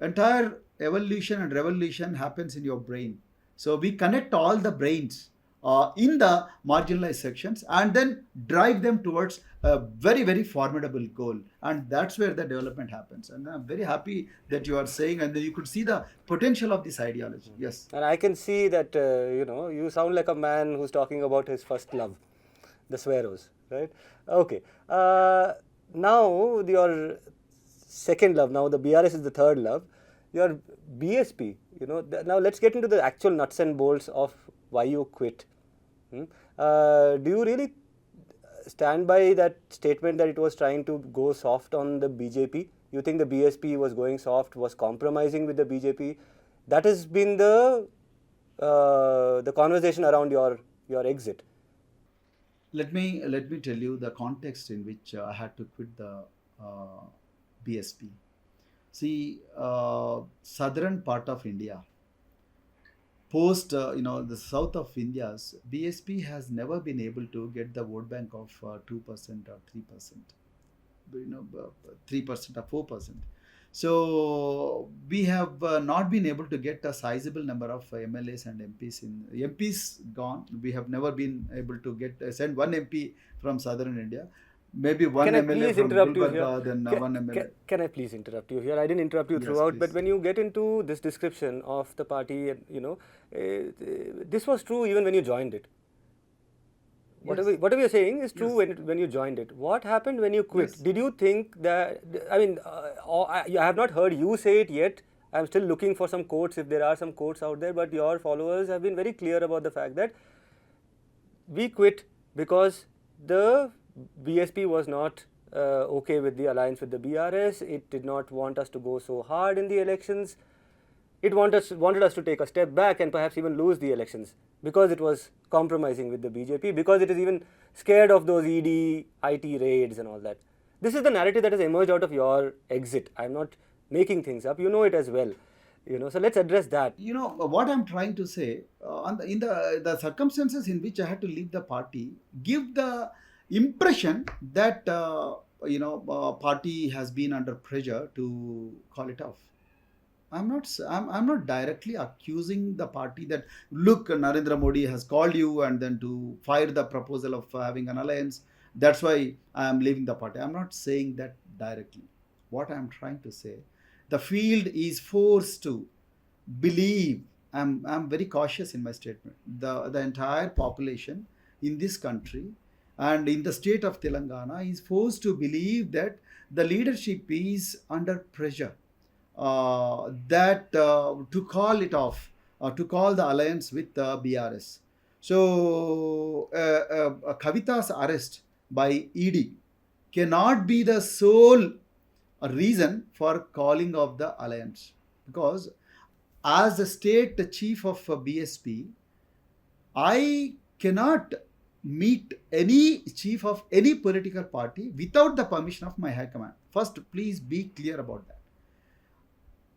entire evolution and revolution happens in your brain. So we connect all the brains in the marginalized sections and then drive them towards a very, very formidable goal. And that's where the development happens. And I'm very happy that you are saying, and you could see the potential of this ideology. Yes. And I can see that, you sound like a man who's talking about his first love, the SWAEROs, right? Okay. Now, your second love, now the BRS is the third love. Your BSP, now let's get into the actual nuts and bolts of why you quit. Do you really stand by that statement that it was trying to go soft on the BJP? You think the BSP was going soft, was compromising with the BJP? That has been the conversation around your exit. Let me tell you the context in which I had to quit the BSP. See, southern part of India, post, the south of India's, BSP has never been able to get the vote bank of 2% or 3%, 3% or 4%. So we have not been able to get a sizable number of MLAs and MPs. MPs gone. We have never been able to send one MP from southern India. Maybe one MLA from Gulbarga, then one MLA. Can I please interrupt you here? I didn't interrupt you throughout, but when you get into this description of the party, this was true even when you joined it. Whatever you're saying is true when you joined it. What happened when you quit? Did you think that, I have not heard you say it yet. I'm still looking for some quotes, if there are some quotes out there, but your followers have been very clear about the fact that we quit because the BSP was not okay with the alliance with the BRS. It did not want us to go so hard in the elections. It wanted us to take a step back and perhaps even lose the elections because it was compromising with the BJP, because it is even scared of those ED, IT raids and all that. This is the narrative that has emerged out of your exit. I'm not making things up. You know it as well. So let's address that. What I'm trying to say, in the circumstances in which I had to leave the party, give the impression that party has been under pressure to call it off. I'm not directly accusing the party that, look, Narendra Modi has called you and then to fire the proposal of having an alliance. That's why I am leaving the party. I'm not saying that directly. What I'm trying to say, the field is forced to believe. I'm very cautious in my statement. The entire population in this country and in the state of Telangana is forced to believe that the leadership is under pressure. To call it off, to call the alliance with the BRS. So, Kavita's arrest by ED cannot be the sole reason for calling off the alliance, because as the state chief of BSP, I cannot meet any chief of any political party without the permission of my high command. First, please be clear about that.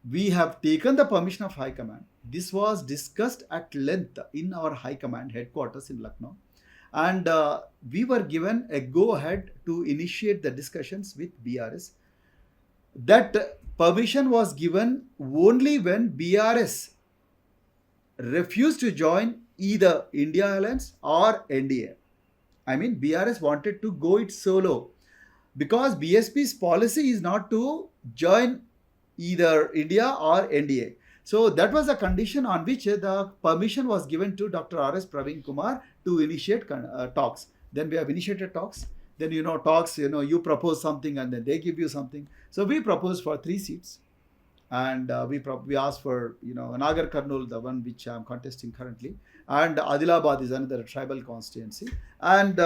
We have taken the permission of High Command. This was discussed at length in our High Command headquarters in Lucknow. And we were given a go-ahead to initiate the discussions with BRS. That permission was given only when BRS refused to join either India Alliance or NDA. I mean, BRS wanted to go it solo because BSP's policy is not to join either India or NDA. So that was a condition on which the permission was given to Dr. R.S. Praveen Kumar to initiate talks. Then we have initiated talks. Then, talks, you propose something and then they give you something. So we proposed for 3 seats. And we asked for, Nagar Karnool, the one which I'm contesting currently. and Adilabad is another tribal constituency, and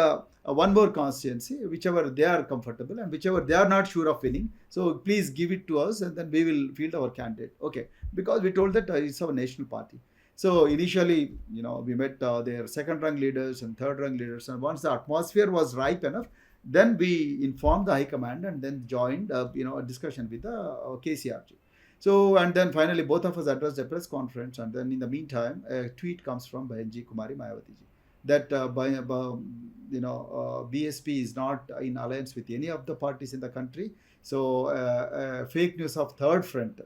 one more constituency, whichever they are comfortable and whichever they are not sure of winning. So please give it to us, and then we will field our candidate. Okay, because we told that it's our national party. So initially, we met their second-rank leaders and third-rank leaders, and once the atmosphere was ripe enough, then we informed the High Command and then joined, a discussion with the KCRG. So, and then finally, both of us addressed a press conference, and then in the meantime, a tweet comes from Bahujan Kumari Mayawati ji that BSP is not in alliance with any of the parties in the country. So, fake news of third front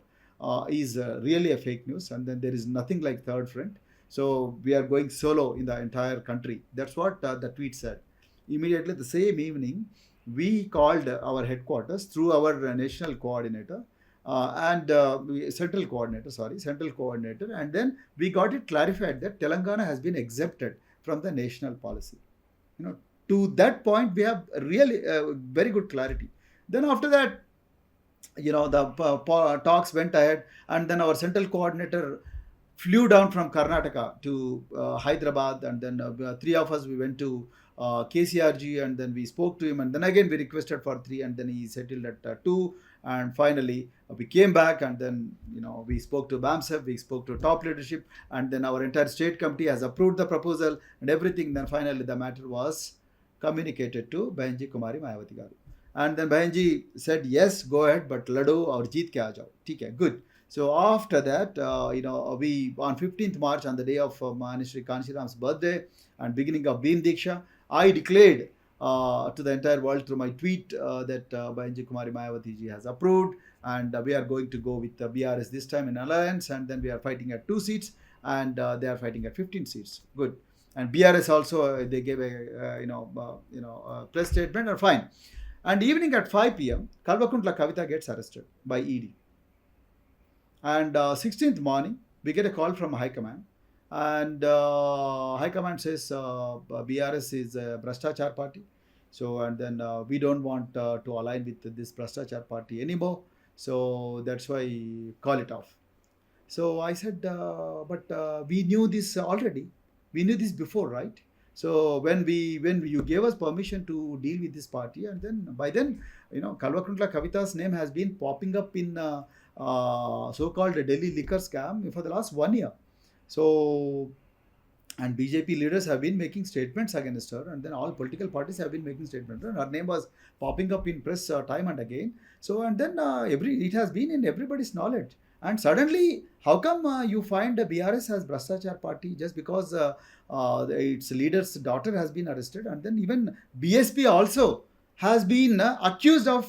is really a fake news, and then there is nothing like third front. So we are going solo in the entire country. That's what the tweet said. Immediately the same evening, we called our headquarters through our national coordinator central coordinator, and then we got it clarified that Telangana has been exempted from the national policy. To that point, we have really very good clarity. Then after that, the talks went ahead, and then our central coordinator flew down from Karnataka to Hyderabad, and then three of us, we went to KCRG, and then we spoke to him, and then again we requested for 3, and then he settled at 2, and finally we came back, and then we spoke to BAMSEF, we spoke to top leadership, and then our entire state committee has approved the proposal and everything. Then finally the matter was communicated to Bahujan Kumari Mayawati garu, and then Bahujan said, yes, go ahead, but lado aur jeet ke aa jao. Okay, good. So after that, we on 15th March, on the day of Manishri Kanshiram's birthday and beginning of Bhim Diksha, I declared to the entire world through my tweet that Bahujan Kumari Mayawati ji has approved, and we are going to go with BRS this time in alliance, and then we are fighting at 2 seats, and they are fighting at 15 seats. Good. And BRS also, they gave a press statement, or fine. And evening at 5 p.m., Kalvakuntla Kavita gets arrested by ED. And 16th morning, we get a call from High Command, and High Command says BRS is a Bhrashtachar party. So, and then we don't want to align with this Bhrashtachar party anymore. So that's why call it off. So I said, but we knew this already. We knew this before, right? So when you gave us permission to deal with this party, and then by then, Kalvakuntla Kavita's name has been popping up in so-called Delhi liquor scam for the last 1 year. So, and BJP leaders have been making statements against her, and then all political parties have been making statements. And her name was popping up in press time and again. So, and then it has been in everybody's knowledge. And suddenly, how come you find BRS as Bhrashtachar party just because its leader's daughter has been arrested, and then even BSP also has been accused of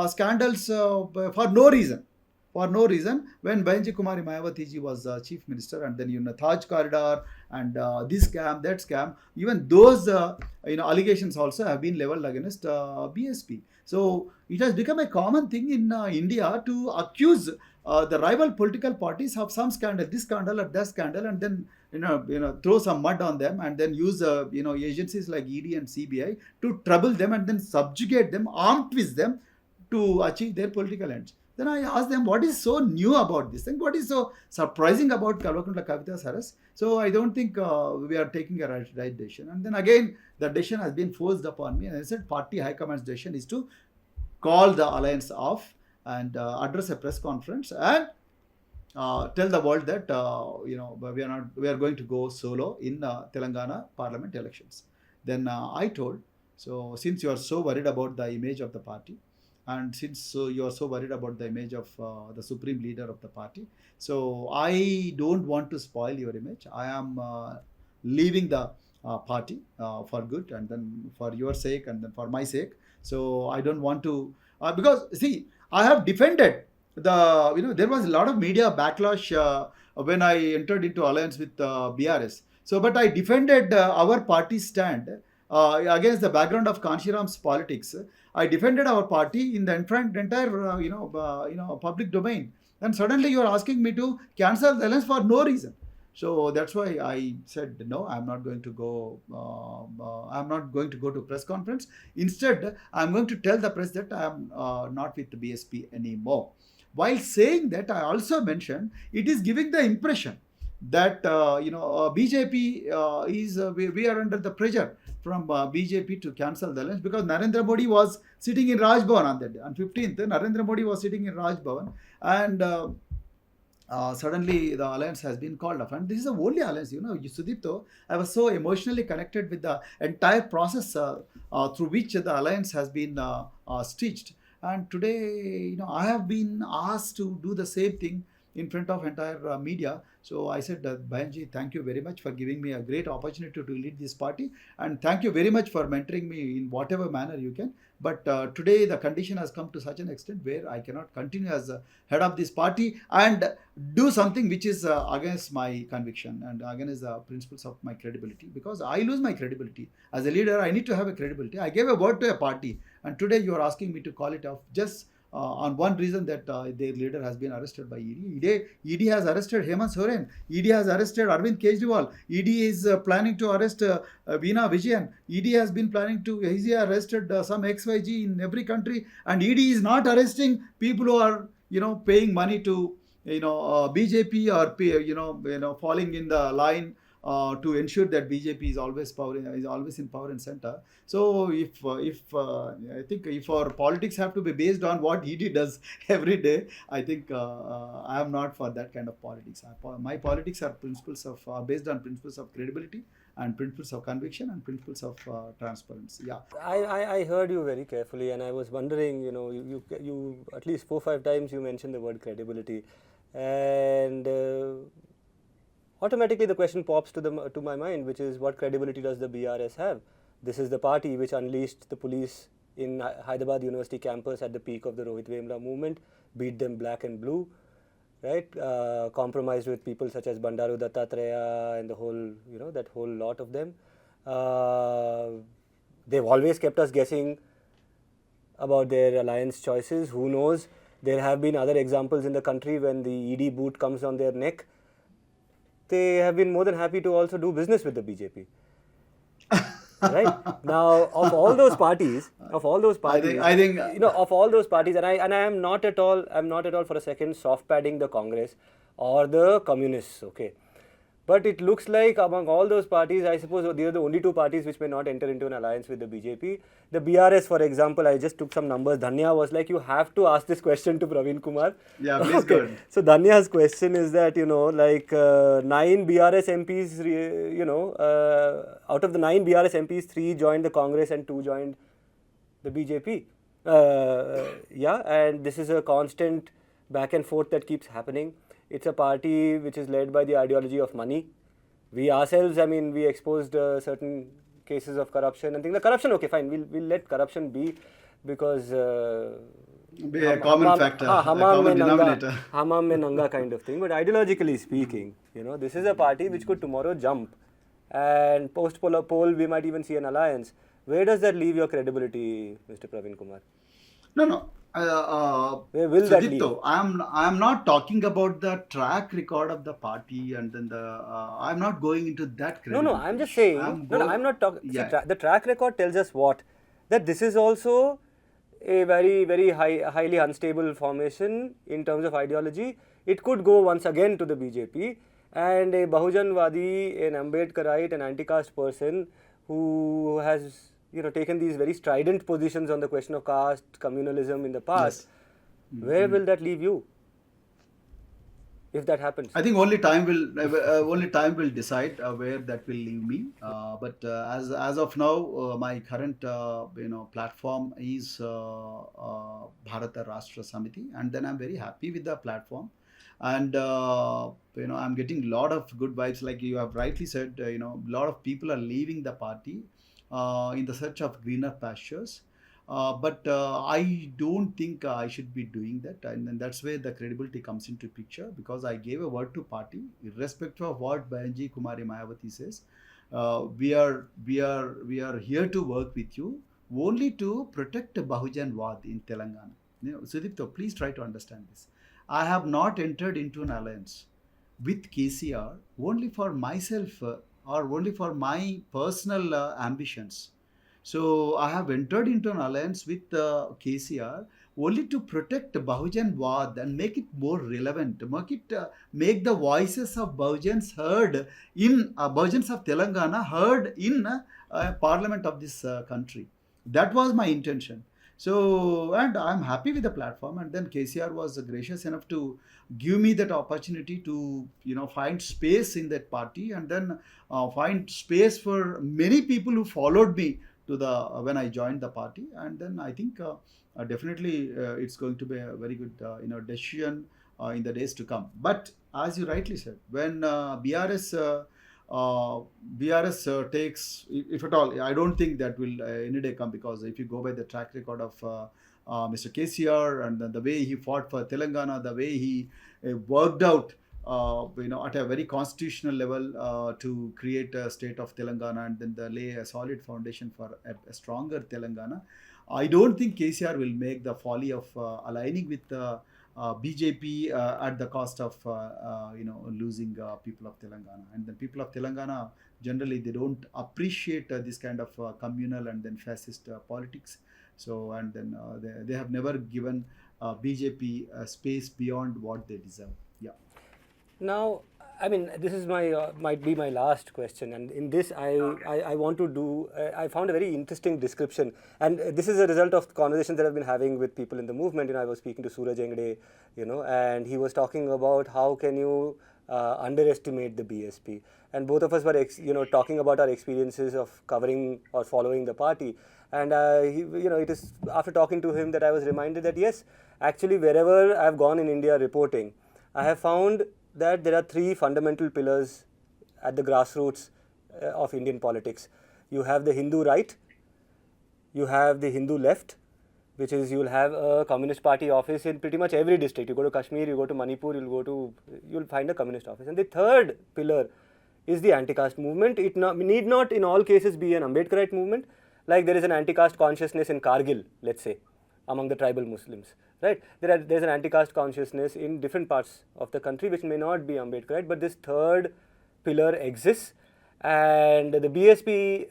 scandals for no reason. For no reason, when Bahujan Kumari Mayawati ji was chief minister, and then Taj corridor and this scam, that scam, even those allegations also have been leveled against BSP. So it has become a common thing in India to accuse the rival political parties of some scandal, this scandal or that scandal, and then throw some mud on them, and then use agencies like ED and CBI to trouble them and then subjugate them, arm twist them to achieve their political ends. Then I asked them, what is so new about this thing? What is so surprising about Kalvakuntla Kavita's arrest? So I don't think we are taking a right decision. And then again, the decision has been forced upon me. And I said, party high command's decision is to call the alliance off and address a press conference and tell the world that we are going to go solo in Telangana parliament elections. Then I told, so since you are so worried about the image of the party, and since you are so worried about the image of the supreme leader of the party, so I don't want to spoil your image. I am leaving the party for good, and then for your sake, and then for my sake. So I don't want to, because see, I have defended there was a lot of media backlash when I entered into alliance with BRS. So, but I defended our party's stand against the background of Kanshiram's politics. I defended our party in the entire public domain, and suddenly you are asking me to cancel the alliance for no reason. So that's why I said no. I'm not going to go. I'm not going to go to press conference. Instead, I'm going to tell the press that I am not with the BSP anymore. While saying that, I also mentioned it is giving the impression that BJP we are under the pressure from BJP to cancel the alliance, because Narendra Modi was sitting in Raj Bhavan on that day. On 15th, Narendra Modi was sitting in Raj Bhavan, and suddenly the alliance has been called off. And this is the only alliance, Sudipto, I was so emotionally connected with the entire process through which the alliance has been stitched. And today, I have been asked to do the same thing in front of entire media. So I said, Bayanji, thank you very much for giving me a great opportunity to lead this party, and thank you very much for mentoring me in whatever manner you can. But today the condition has come to such an extent where I cannot continue as head of this party and do something which is against my conviction and against the principles of my credibility, because I lose my credibility. As a leader, I need to have a credibility. I gave a word to a party, and today you are asking me to call it off just on one reason, that their leader has been arrested by ED. ED has arrested Hemant Soren. ED has arrested Arvind Kejriwal. ED is planning to arrest Veena Vijayan. ED has been planning to, he's arrested some XYG in every country, and ED is not arresting people who are, paying money to, BJP, or falling in the line to ensure that BJP is always in power and center. So if I think if our politics have to be based on what ED does every day, I think I am not for that kind of politics. My politics are based on principles of credibility and principles of conviction and principles of transparency. Yeah. I heard you very carefully, and I was wondering, you at least 4-5 times you mentioned the word credibility, and automatically the question pops to my mind, which is, what credibility does the BRS have? This is the party which unleashed the police in Hyderabad University campus at the peak of the Rohit Vemla movement, beat them black and blue, right? Compromised with people such as Bandaru Dattatreya and the whole, that whole lot of them. They've always kept us guessing about their alliance choices. Who knows? There have been other examples in the country when the ED boot comes on their neck. They have been more than happy to also do business with the BJP. Right? Now, of all those parties, I think of all those parties, and I am not at all for a second soft padding the Congress or the communists, okay. But it looks like among all those parties, I suppose they are the only two parties which may not enter into an alliance with the BJP. The BRS, for example, I just took some numbers. Dhanya was like, you have to ask this question to Praveen Kumar. Yeah, please go ahead. So Dhanya's question is that, 9 BRS MPs, out of the 9 BRS MPs, 3 joined the Congress and 2 joined the BJP. And this is a constant back and forth that keeps happening. It's a party which is led by the ideology of money. We ourselves, we exposed certain cases of corruption and things. The corruption, okay, fine, we'll let corruption be, because be a common factor, a common denominator. Hamam mein nanga kind of thing. But ideologically speaking, this is a party which could tomorrow jump, and post-poll we might even see an alliance. Where does that leave your credibility, Mr. Praveen Kumar? No. Where will that lead? I am not talking about the track record of the party, and then I am not going into that. No, I'm just saying. I'm not talking. Yeah. The track record tells us what? That this is also a very, very highly unstable formation in terms of ideology. It could go once again to the BJP, and a Bahujanwadi, an Ambedkarite, an anti-caste person who has taken these very strident positions on the question of caste, communalism in the past. Yes. Where will that leave you, if that happens? I think only time will decide where that will leave me. But as of now, my current platform is Bharata Rashtra Samiti, and then I'm very happy with the platform. And I'm getting a lot of good vibes, like you have rightly said. A lot of people are leaving the party in the search of greener pastures, but I don't think I should be doing that, and that's where the credibility comes into picture, because I gave a word to party, irrespective of what Bahujan Kumari Mayawati says. We are here to work with you only to protect Bahujanwad in Telangana. Sudipto, please try to understand this. I have not entered into an alliance with KCR only for myself or only for my personal ambitions. So I have entered into an alliance with KCR only to protect Bahujan Wad and make it more relevant, make the voices of Bahujans heard in Bahujans of Telangana heard in Parliament of this country. That was my intention. So, and I'm happy with the platform. And then KCR was gracious enough to give me that opportunity to, find space in that party, and then find space for many people who followed me to the when I joined the party. And then I think definitely it's going to be a very good, decision in the days to come. But as you rightly said, when BRS takes, if at all, I don't think that will any day come, because if you go by the track record of Mr. KCR, and then the way he fought for Telangana, the way he worked out, at a very constitutional level to create a state of Telangana, and then lay a solid foundation for a stronger Telangana. I don't think KCR will make the folly of aligning with BJP at the cost of losing people of Telangana. And the people of Telangana generally, they don't appreciate this kind of communal and then fascist politics. So, and then they have never given BJP space beyond what they deserve. Yeah. Now, I mean, this is my might be my last question, and in this I want to do. I found a very interesting description, and this is a result of conversations that I've been having with people in the movement. I was speaking to Suraj Engde, and he was talking about how can you underestimate the BSP, and both of us were talking about our experiences of covering or following the party, and it is after talking to him that I was reminded that yes, actually wherever I've gone in India reporting, I have found that there are three fundamental pillars at the grassroots of Indian politics. You have the Hindu right, you have the Hindu left, which is you'll have a Communist Party office in pretty much every district. You go to Kashmir, you go to Manipur, you'll find a Communist office. And the third pillar is the anti-caste movement. It need not in all cases be an Ambedkarite movement, like there is an anti-caste consciousness in Kargil, let's say, among the tribal Muslims. Right? There's an anti-caste consciousness in different parts of the country which may not be Ambedkarite, but this third pillar exists, and the BSP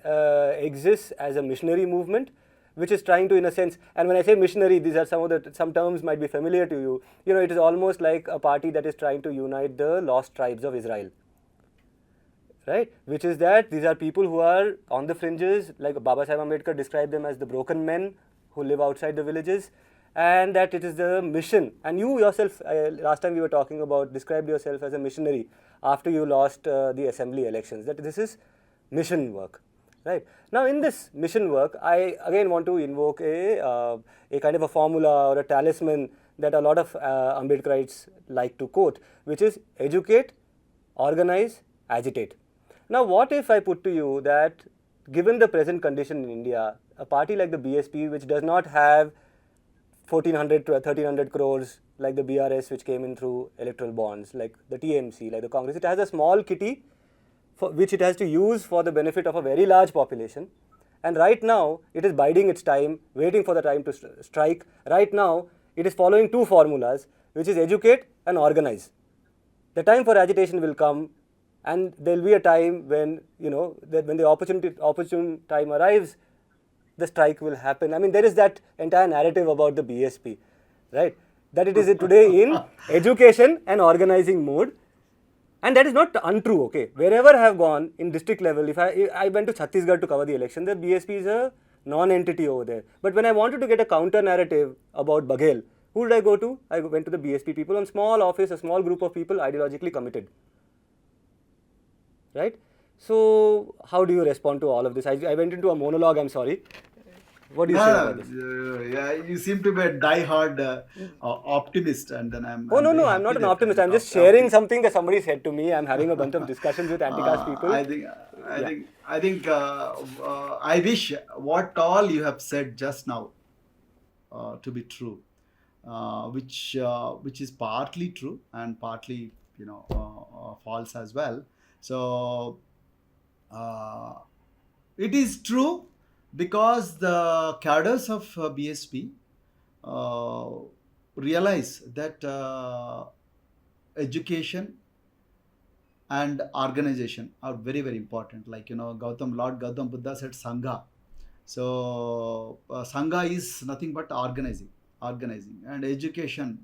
exists as a missionary movement which is trying to, in a sense, and when I say missionary, these are some terms might be familiar to you. It is almost like a party that is trying to unite the lost tribes of Israel. Right? Which is that these are people who are on the fringes, like Baba Sahib Ambedkar described them as the broken men who live outside the villages. And that it is the mission, and you yourself, last time we were talking about, described yourself as a missionary after you lost the assembly elections, that this is mission work, right? Now in this mission work, I again want to invoke a kind of a formula or a talisman that a lot of Ambedkarites like to quote, which is educate, organize, agitate. Now what if I put to you that given the present condition in India, a party like the BSP, which does not have 1,400 to 1,300 crores like the BRS, which came in through electoral bonds, like the TMC, like the Congress, it has a small kitty which it has to use for the benefit of a very large population, and right now it is biding its time, waiting for the time to strike. Right now it is following two formulas, which is educate and organize. The time for agitation will come, and there will be a time when when the opportune time arrives, the strike will happen. I mean, there is that entire narrative about the BSP, right? That it is today in education and organizing mode, and that is not untrue. Okay, wherever I have gone in district level, if I went to Chhattisgarh to cover the election, the BSP is a non-entity over there. But when I wanted to get a counter narrative about Baghel, who did I go to? I went to the BSP people, on small office, a small group of people ideologically committed, right? So, how do you respond to all of this? I went into a monologue, I'm sorry. What do you say about this? Yeah, you seem to be a die-hard optimist, and then I'm no, I'm not an optimist. I'm just sharing something that somebody said to me. I'm having a bunch of discussions with anti-caste people. I think I wish what all you have said just now to be true, which is partly true and partly false as well. So it is true because the cadres of BSP realize that education and organization are very, very important. Like, Lord Gautam Buddha said Sangha. So Sangha is nothing but organizing. organizing, and education,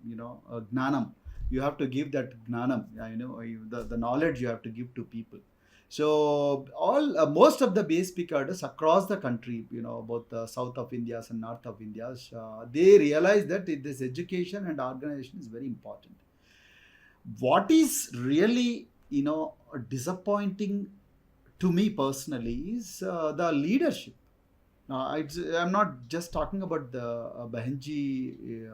gnanam. You have to give that gnanam, the knowledge you have to give to people. So most of the BSP cadres across the country, both the south of India and north of India, they realize that this education and organization is very important. What is really, disappointing to me personally is the leadership. I'm not just talking about the Bahenji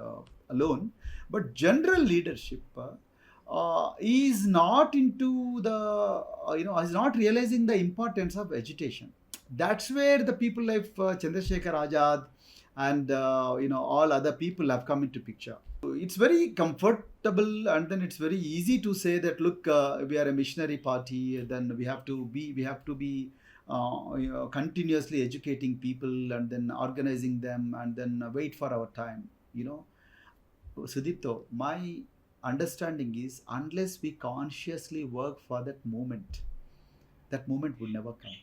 alone, but general leadership is not into the, is not realizing the importance of education. That's where the people like Chandrasekhar Azad and, all other people have come into picture. It's very comfortable, and then it's very easy to say that, look, we are a missionary party, then we have to be continuously educating people and then organizing them and then wait for our time. Sudipto, my understanding is, unless we consciously work for that moment will never come.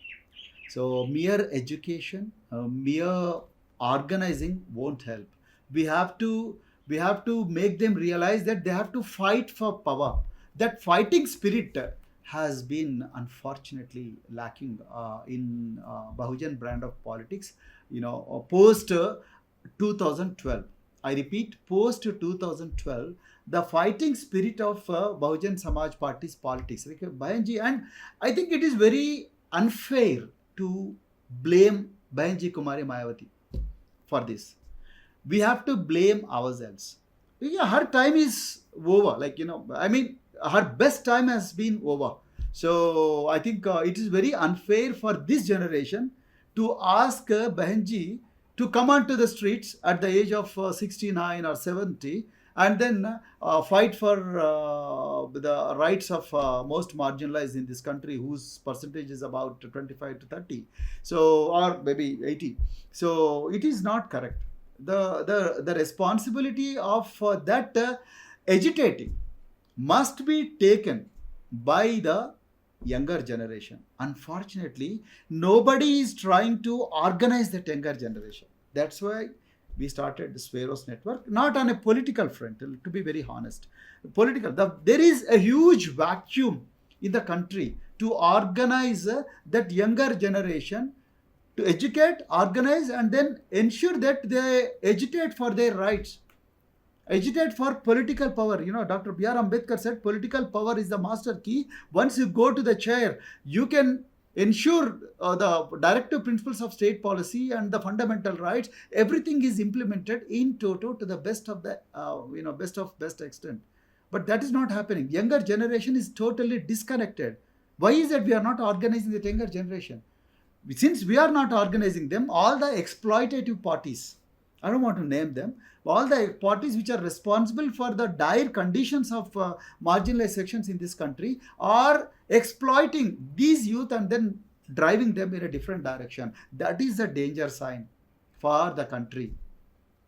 So mere education, mere organizing won't help. We have to make them realize that they have to fight for power. That fighting spirit has been unfortunately lacking in Bahujan brand of politics, post 2012. I repeat, post 2012, the fighting spirit of Bahujan Samaj Party's politics. Bahenji, and I think it is very unfair to blame Bahenji Kumari Mayawati for this. We have to blame ourselves. Yeah, her time is over. Her best time has been over. So I think it is very unfair for this generation to ask Bahenji to come onto the streets at the age of 69 or 70 and then fight for the rights of most marginalized in this country, whose percentage is about 25 to 30, so, or maybe 80. So it is not correct. The responsibility of that agitating must be taken by the younger generation. Unfortunately, nobody is trying to organize that younger generation. That's why we started the SWAERO's network, not on a political front, to be very honest. There is a huge vacuum in the country to organize that younger generation, to educate, organize, and then ensure that they agitate for their rights. Agitate for political power. Dr. B.R. Ambedkar said political power is the master key. Once you go to the chair, you can ensure the directive principles of state policy and the fundamental rights. Everything is implemented in toto to the best of the, best extent. But that is not happening. Younger generation is totally disconnected. Why is it we are not organizing the younger generation? Since we are not organizing them, all the exploitative parties, I don't want to name them, all the parties which are responsible for the dire conditions of marginalized sections in this country are exploiting these youth and then driving them in a different direction. That is a danger sign for the country.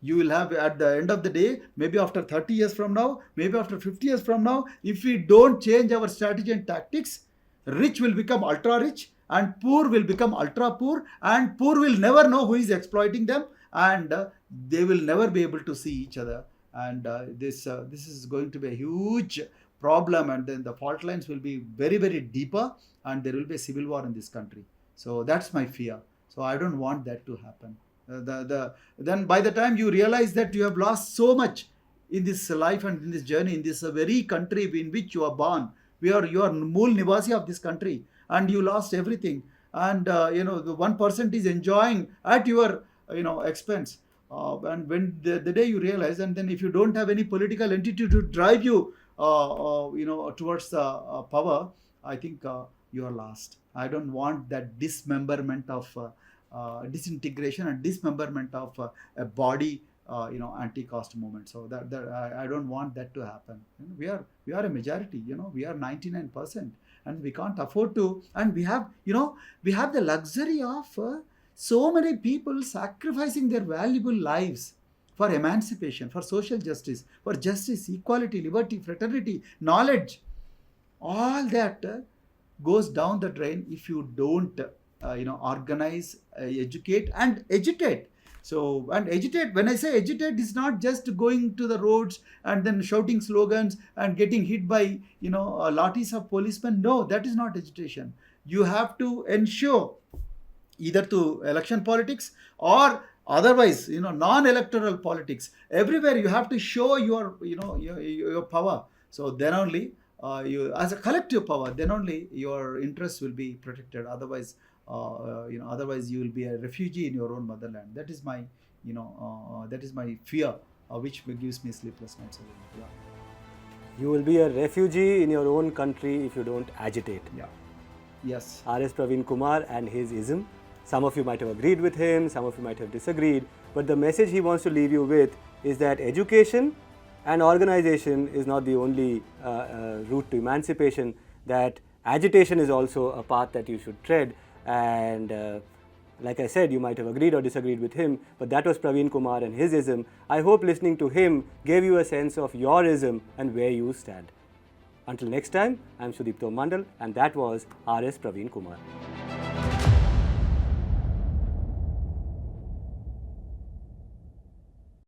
You will have, at the end of the day, maybe after 30 years from now, maybe after 50 years from now, if we don't change our strategy and tactics, rich will become ultra rich and poor will become ultra poor, and poor will never know who is exploiting them, and they will never be able to see each other. And this is going to be a huge problem, and then the fault lines will be very, very deeper, and there will be a civil war in this country. So that's my fear. So I don't want that to happen. Then by the time you realize that you have lost so much in this life and in this journey, in this very country in which you are born, you are Mool Nivasi of this country, and you lost everything, and the 1% is enjoying at your expense, and when the day you realize, and then if you don't have any political entity to drive you towards the power, I think you are lost. I don't want that dismemberment of disintegration and dismemberment of a body, anti-caste movement. So that I don't want that to happen. We are a majority. We are 99%, and we can't afford to. And we have the luxury of so many people sacrificing their valuable lives for emancipation, for social justice, for justice, equality, liberty, fraternity, knowledge. All that goes down the drain if you don't organize, educate and agitate. So, and agitate, when I say agitate, it's not just going to the roads and then shouting slogans and getting hit by, lathis of policemen. No, that is not agitation. You have to ensure, either to election politics or otherwise, non-electoral politics. Everywhere you have to show your power. So then only you, as a collective power, then only your interests will be protected. Otherwise, otherwise you will be a refugee in your own motherland. That is my, that is my fear, which gives me sleepless nights. Yeah. You will be a refugee in your own country if you don't agitate. Yeah. Yes. R.S. Praveen Kumar and his ism. Some of you might have agreed with him, some of you might have disagreed, but the message he wants to leave you with is that education and organization is not the only route to emancipation, that agitation is also a path that you should tread. And like I said, you might have agreed or disagreed with him, but that was Praveen Kumar and his ism. I hope listening to him gave you a sense of your ism and where you stand. Until next time, I'm Sudipto Mondal, and that was R.S. Praveen Kumar.